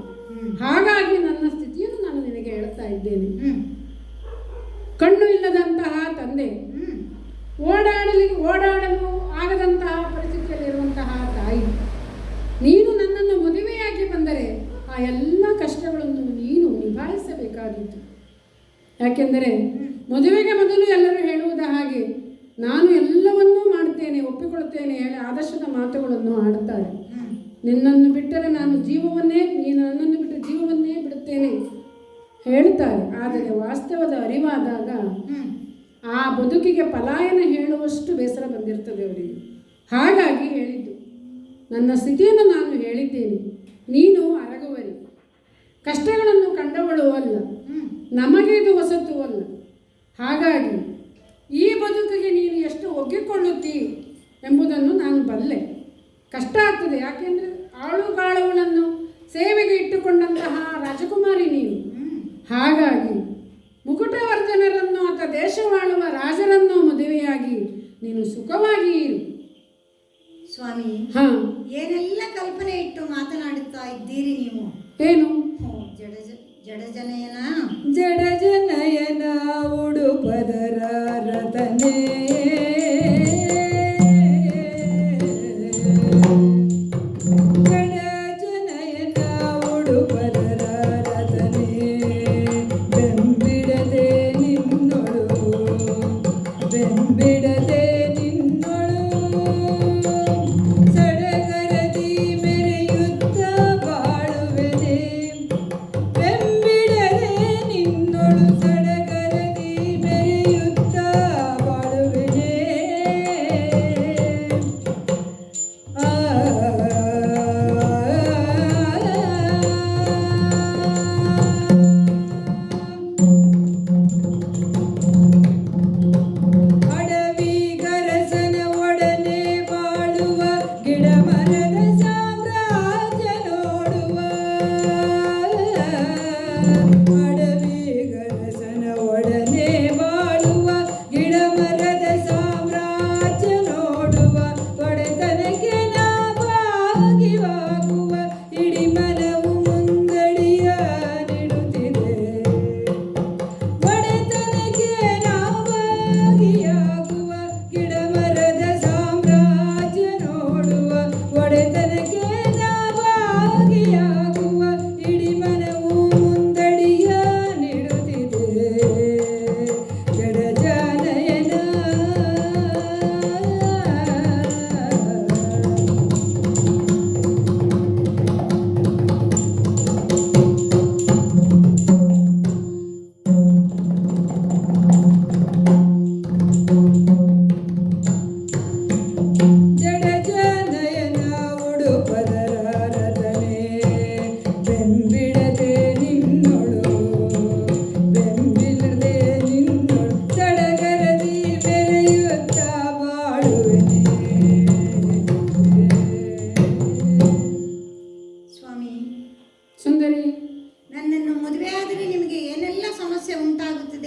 ಹಾಗಾಗಿ ನನ್ನ ಸ್ಥಿತಿಯನ್ನು ನಾನು ನಿನಗೆ ಹೇಳ್ತಾ ಇದ್ದೇನೆ. ಕಣ್ಣು ಇಲ್ಲದಂತಹ ತಂದೆ, ಓಡಾಡಲು ಆಗದಂತಹ ಪರಿಸ್ಥಿತಿಯಲ್ಲಿರುವಂತಹ ತಾಯಿ, ನೀನು ನನ್ನನ್ನು ಮದುವೆಯಾಗಿ ಬಂದರೆ ಆ ಎಲ್ಲ ಕಷ್ಟಗಳನ್ನು ನೀನು ನಿಭಾಯಿಸಬೇಕಾಗಿತ್ತು. ಯಾಕೆಂದರೆ ಮದುವೆಗೆ ಮೊದಲು ಎಲ್ಲರೂ ಹೇಳುವುದ ಹಾಗೆ ನಾನು ಎಲ್ಲವನ್ನೂ ಮಾಡ್ತೇನೆ, ಒಪ್ಪಿಕೊಳ್ತೇನೆ ಹೇಳಿ ಆದರ್ಶದ ಮಾತುಗಳನ್ನು ಆಡುತ್ತಾರೆ. ನಿನ್ನನ್ನು ಬಿಟ್ಟರೆ ನೀನು ನನ್ನನ್ನು ಬಿಟ್ಟರೆ ಜೀವವನ್ನೇ ಬಿಡುತ್ತೇನೆ ಹೇಳ್ತಾರೆ. ಆದರೆ ವಾಸ್ತವದ ಅರಿವಾದಾಗ ಆ ಬದುಕಿಗೆ ಪಲಾಯನ ಹೇಳುವಷ್ಟು ಬೇಸರ ಬಂದಿರ್ತದೆ ಅವರಿಗೆ. ಹಾಗಾಗಿ ಹೇಳಿದ್ದು, ನನ್ನ ಸ್ಥಿತಿಯನ್ನು ನಾನು ಹೇಳಿದ್ದೇನೆ. ನೀನು ಅರಗುವರಿ, ಕಷ್ಟಗಳನ್ನು ಕಂಡವಳು ಅಲ್ಲ, ನಮಗೆ ಇದು ಹೊಸತು ಅಲ್ಲ. ಹಾಗಾಗಿ ಈ ಬದುಕಿಗೆ ನೀನು ಎಷ್ಟು ಒಗ್ಗಿಕೊಳ್ಳುತ್ತೀ ಎಂಬುದನ್ನು ನಾನು ಬಲ್ಲೆ. ಕಷ್ಟ ಆಗ್ತದೆ, ಯಾಕೆಂದರೆ ಆಳುಗಾಳುಗಳನ್ನು ಸೇವೆಗೆ ಇಟ್ಟುಕೊಂಡಂತಹ ರಾಜಕುಮಾರಿ ನೀನು. ಹಾಗಾಗಿ ಮುಕುಟವರ್ಧನರನ್ನು ಅಥವಾ ದೇಶವಾಳುವ ರಾಜರನ್ನು ಮದುವೆಯಾಗಿ ನೀನು ಸುಖವಾಗಿ ಇರು. ಸ್ವಾಮಿ, ಏನೆಲ್ಲ ಕಲ್ಪನೆ ಇಟ್ಟು ಮಾತನಾಡುತ್ತಾ ಇದ್ದೀರಿ ನೀವು. ಏನು? ಜಡಜನಯನ ಉಡುಪದರ ರತನೇ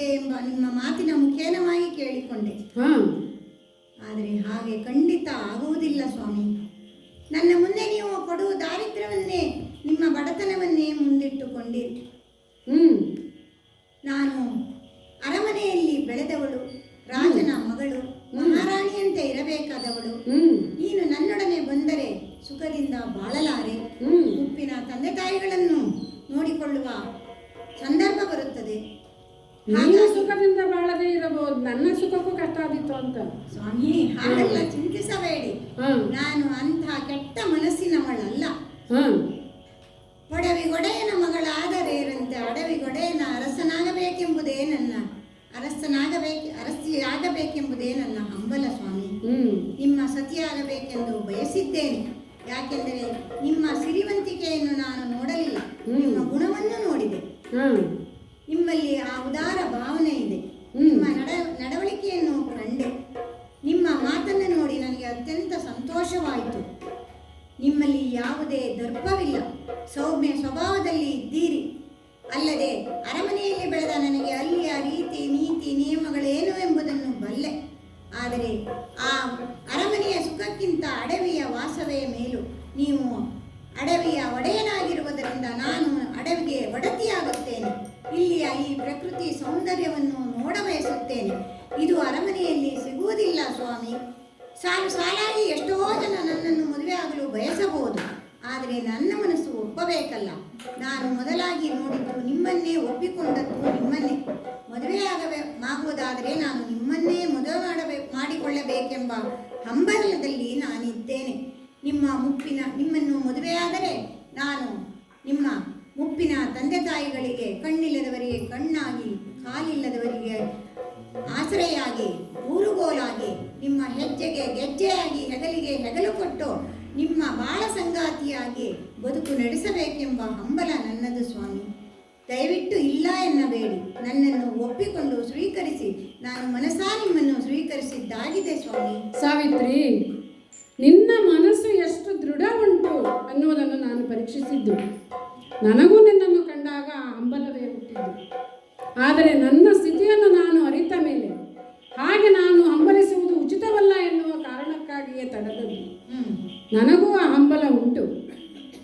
ಬರುತ್ತದೆ ಎಂಬ ನಿಮ್ಮ ಮಾತಿನ ಮುಖೇನವಾಗಿ ಕೇಳಿಕೊಂಡೆ. ಹಾ, ಆದರೆ ಹಾಗೆ ಖಂಡಿತ ಆಗುವುದಿಲ್ಲ ಸ್ವಾಮಿ. ನನ್ನ ಮುಂದೆ ನೀವು ಕೊಡುವ ದಾರಿದ್ರ್ಯವನ್ನೇ, ನಿಮ್ಮ ಬಡತನವನ್ನೇ ಮುಂದಿಟ್ಟುಕೊಂಡಿರಿ. ನಾನು ಅರಮನೆಯಲ್ಲಿ ಬೆಳೆದವಳು, ರಾಜನ ಮಗಳು, ಮಹಾರಾಣಿಯಂತೆ ಇರಬೇಕಾದವಳು. ನೀನು ನನ್ನೊಡನೆ ಬಂದರೆ ಸುಖದಿಂದ ಬಾಳಲಾರೆ. ಉಪ್ಪಿನ ತಂದೆ ತಾಯಿಗಳನ್ನು ನೋಡಿಕೊಳ್ಳುವ ಸಂದರ್ಭ ಬರುತ್ತದೆ. ನೀನು ಸುಖದಿಂದ ಬಾಳದೇ ಇರಬಹುದು, ನನ್ನ ಸುಖಕ್ಕೂ ಕಷ್ಟ ಆದಿತ್ತು ಅಂತ. ಸ್ವಾಮಿ, ಹಾಗೆಲ್ಲ ಚಿಂತಿಸಬೇಡಿ. ನಾನು ಅಂಥ ಕೆಟ್ಟ ಮನಸ್ಸಿನವಳಲ್ಲ. ಒಡವಿಗೊಡೆಯನ ಮಗಳಾದರೇರಂತೆ ಅಡವಿಗೊಡೆಯನ ಅರಸನಾಗಬೇಕೆಂಬುದೇ ನನ್ನ ಅರಸಿಯಾಗಬೇಕೆಂಬುದೇ ನನ್ನ ಹಂಬಲ ಸ್ವಾಮಿ. ನಿಮ್ಮ ಸತಿಯಾಗಬೇಕೆಂದು ಬಯಸಿದ್ದೇನೆ. ಯಾಕೆಂದರೆ ನಿಮ್ಮ ಸಿರಿವಂತಿಕೆಯನ್ನು ನಾನು ನೋಡಲಿಲ್ಲ, ನಿಮ್ಮ ಗುಣವನ್ನು ನೋಡಿದೆ. ನಿಮ್ಮಲ್ಲಿ ಆ ಉದಾರ ಭಾವನೆ ಇದೆ. ನಿಮ್ಮ ನಡವಳಿಕೆಯನ್ನು ಕಂಡೆ. ನಿಮ್ಮ ಮಾತನ್ನು ನೋಡಿ ನನಗೆ ಅತ್ಯಂತ ಸಂತೋಷವಾಯಿತು. ನಿಮ್ಮಲ್ಲಿ ಯಾವುದೇ ದರ್ಪವಿಲ್ಲ, ಸೌಮ್ಯ ಸ್ವಭಾವದಲ್ಲಿ ಇದ್ದೀರಿ. ಅಲ್ಲದೆ ಅರಮನೆಯಲ್ಲಿ ಬೆಳೆದ ನನಗೆ ಅಲ್ಲಿಯ ರೀತಿ ನೀತಿ ನಿಯಮಗಳೇನು ಎಂಬುದನ್ನು ಬಲ್ಲೆ. ಆದರೆ ಆ ಅರಮನೆಯ ಸುಖಕ್ಕಿಂತ ಅಡವಿಯ ವಾಸವೇ ಮೇಲು. ನೀವು ಅಡವಿಯ ಒಡೆಯನಾಗಿರುವುದರಿಂದ ನಾನು ಅಡವಿಗೆ ಒಡತಿಯಾಗುತ್ತೇನೆ. ಇಲ್ಲಿಯ ಈ ಪ್ರಕೃತಿ ಸೌಂದರ್ಯವನ್ನು ನೋಡಬಯಸುತ್ತೇನೆ. ಇದು ಅರಮನೆಯಲ್ಲಿ ಸಿಗುವುದಿಲ್ಲ ಸ್ವಾಮಿ. ಸಾಲಾಗಿ ಎಷ್ಟೋ ಜನ ನನ್ನನ್ನು ಮದುವೆ ಆಗಲು ಬಯಸಬಹುದು, ಆದರೆ ನನ್ನ ಮನಸ್ಸು ಒಪ್ಪಬೇಕಲ್ಲ. ನಾನು ಮೊದಲಾಗಿ ನೋಡಿದ್ದು ನಿಮ್ಮನ್ನೇ, ಒಪ್ಪಿಕೊಂಡದ್ದು ನಿಮ್ಮನ್ನೇ. ಮದುವೆಯಾಗುವುದಾದರೆ ನಾನು ನಿಮ್ಮನ್ನೇ ಮದುವೆ ಮಾಡಿಕೊಳ್ಳಬೇಕೆಂಬ ಹಂಬಲದಲ್ಲಿ ನಾನಿದ್ದೇನೆ. ನಿಮ್ಮನ್ನು ಮದುವೆಯಾದರೆ ನಾನು ನಿಮ್ಮ ಮುಪ್ಪಿನ ತಂದೆ ತಾಯಿಗಳಿಗೆ, ಕಣ್ಣಿಲ್ಲದವರಿಗೆ ಕಣ್ಣಾಗಿ, ಕಾಲಿಲ್ಲದವರಿಗೆ ಆಶ್ರಯಾಗಿ, ಊರುಗೋಲಾಗಿ, ನಿಮ್ಮ ಹೆಜ್ಜೆಗೆ ಗೆಜ್ಜೆಯಾಗಿ, ಹೆಗಲಿಗೆ ಹೆಗಲು ಕೊಟ್ಟು ನಿಮ್ಮ ಬಾಳ ಸಂಗಾತಿಯಾಗಿ ಬದುಕು ನಡೆಸಬೇಕೆಂಬ ಹಂಬಲ ನನ್ನದು ಸ್ವಾಮಿ. ದಯವಿಟ್ಟು ಇಲ್ಲ ಎನ್ನಬೇಡಿ. ನನ್ನನ್ನು ಒಪ್ಪಿಕೊಂಡು ಸ್ವೀಕರಿಸಿ. ನಾನು ಮನಸಾ ನಿಮ್ಮನ್ನು ಸ್ವೀಕರಿಸಿದ್ದಾಗಿದೆ ಸ್ವಾಮಿ. ಸಾವಿತ್ರಿ, ನಿನ್ನ ಮನಸ್ಸು ಎಷ್ಟು ದೃಢ ಉಂಟು ಅನ್ನುವುದನ್ನು ನಾನು ಪರೀಕ್ಷಿಸಿದ್ದು. ನನಗೂ ನಿನ್ನನ್ನು ಕಂಡಾಗ ಆ ಹಂಬಲವೇ ಹುಟ್ಟಿದ್ದು. ಆದರೆ ನನ್ನ ಸ್ಥಿತಿಯನ್ನು ನಾನು ಅರಿತ ಮೇಲೆ ಹಾಗೆ ನಾನು ಹಂಬಲಿಸುವುದು ಉಚಿತವಲ್ಲ ಎನ್ನುವ ಕಾರಣಕ್ಕಾಗಿಯೇ ತಡೆದದ್ದು. ನನಗೂ ಆ ಹಂಬಲ ಉಂಟು.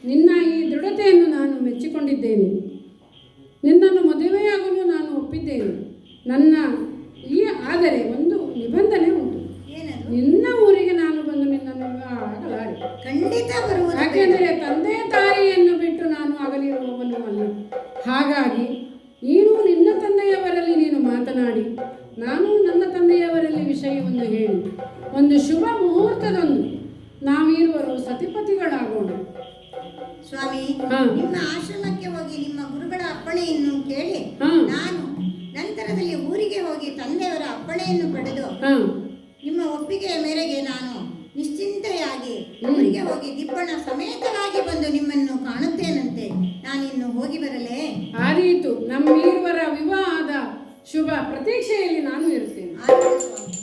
ನಿನ್ನ ಈ ದೃಢತೆಯನ್ನು ನಾನು ಮೆಚ್ಚಿಕೊಂಡಿದ್ದೇನೆ. ನಿನ್ನನ್ನು ಮದುವೆಯಾಗಲು ನಾನು ಒಪ್ಪಿದ್ದೇನೆ. ಆದರೆ ಒಂದು ನಿಬಂಧನೆ ಉಂಟು. ನಿನ್ನ ಊರಿಗೆ ನಾನು ಬಂದು ನಿನ್ನನ್ನು ವಿವಾಹ ಆಗಲಾರೆ. ಖಂಡಿತ ಬರುವುದು. ಯಾಕೆಂದರೆ ತಂದೆ ತಾಯಿಯನ್ನು ಬಿಟ್ಟು ನಾನು ಆಗಲಿರುವವನು ಅಲ್ಲ. ಹಾಗಾಗಿ ನೀನು ನಿನ್ನ ತಂದೆಯವರಲ್ಲಿ ನೀನು ಮಾತನಾಡಿ, ನಾನು ನನ್ನ ತಂದೆಯವರಲ್ಲಿ ವಿಷಯವನ್ನು ಹೇಳಿ, ಒಂದು ಶುಭ ಮುಹೂರ್ತದಂದು ನಾವಿರುವರು ಸತಿಪತಿಗಳಾಗೋಣ. ಸ್ವಾಮಿ, ನಿಮ್ಮ ಆಶ್ರಮಕ್ಕೆ ಹೋಗಿ ನಿಮ್ಮ ಗುರುಗಳ ಅಪ್ಪಣೆಯನ್ನು ಕೇಳಿ, ನಾನು ನಂತರದಲ್ಲಿ ಊರಿಗೆ ಹೋಗಿ ತಂದೆಯವರ ಅಪ್ಪಣೆಯನ್ನು ಪಡೆದು ನಿಮ್ಮ ಒಪ್ಪಿಗೆಯ ಮೇರೆಗೆ ನಾನು ನಿಶ್ಚಿಂತೆಯಾಗಿ ಊರಿಗೆ ಹೋಗಿ ದಿಬ್ಬಣ ಸಮೇತವಾಗಿ ಬಂದು ನಿಮ್ಮನ್ನು ಕಾಣುತ್ತೇನಂತೆ. ನಾನಿನ್ನು ಹೋಗಿ ಬರಲೇ? ಆದೀತು. ನಮ್ಮಿರುವರ ವಿವಾಹದ ಶುಭ ಪ್ರತೀಕ್ಷೆಯಲ್ಲಿ ನಾನು ಇರುತ್ತೇನೆ. ಆಯಿತು ಸ್ವಾಮಿ.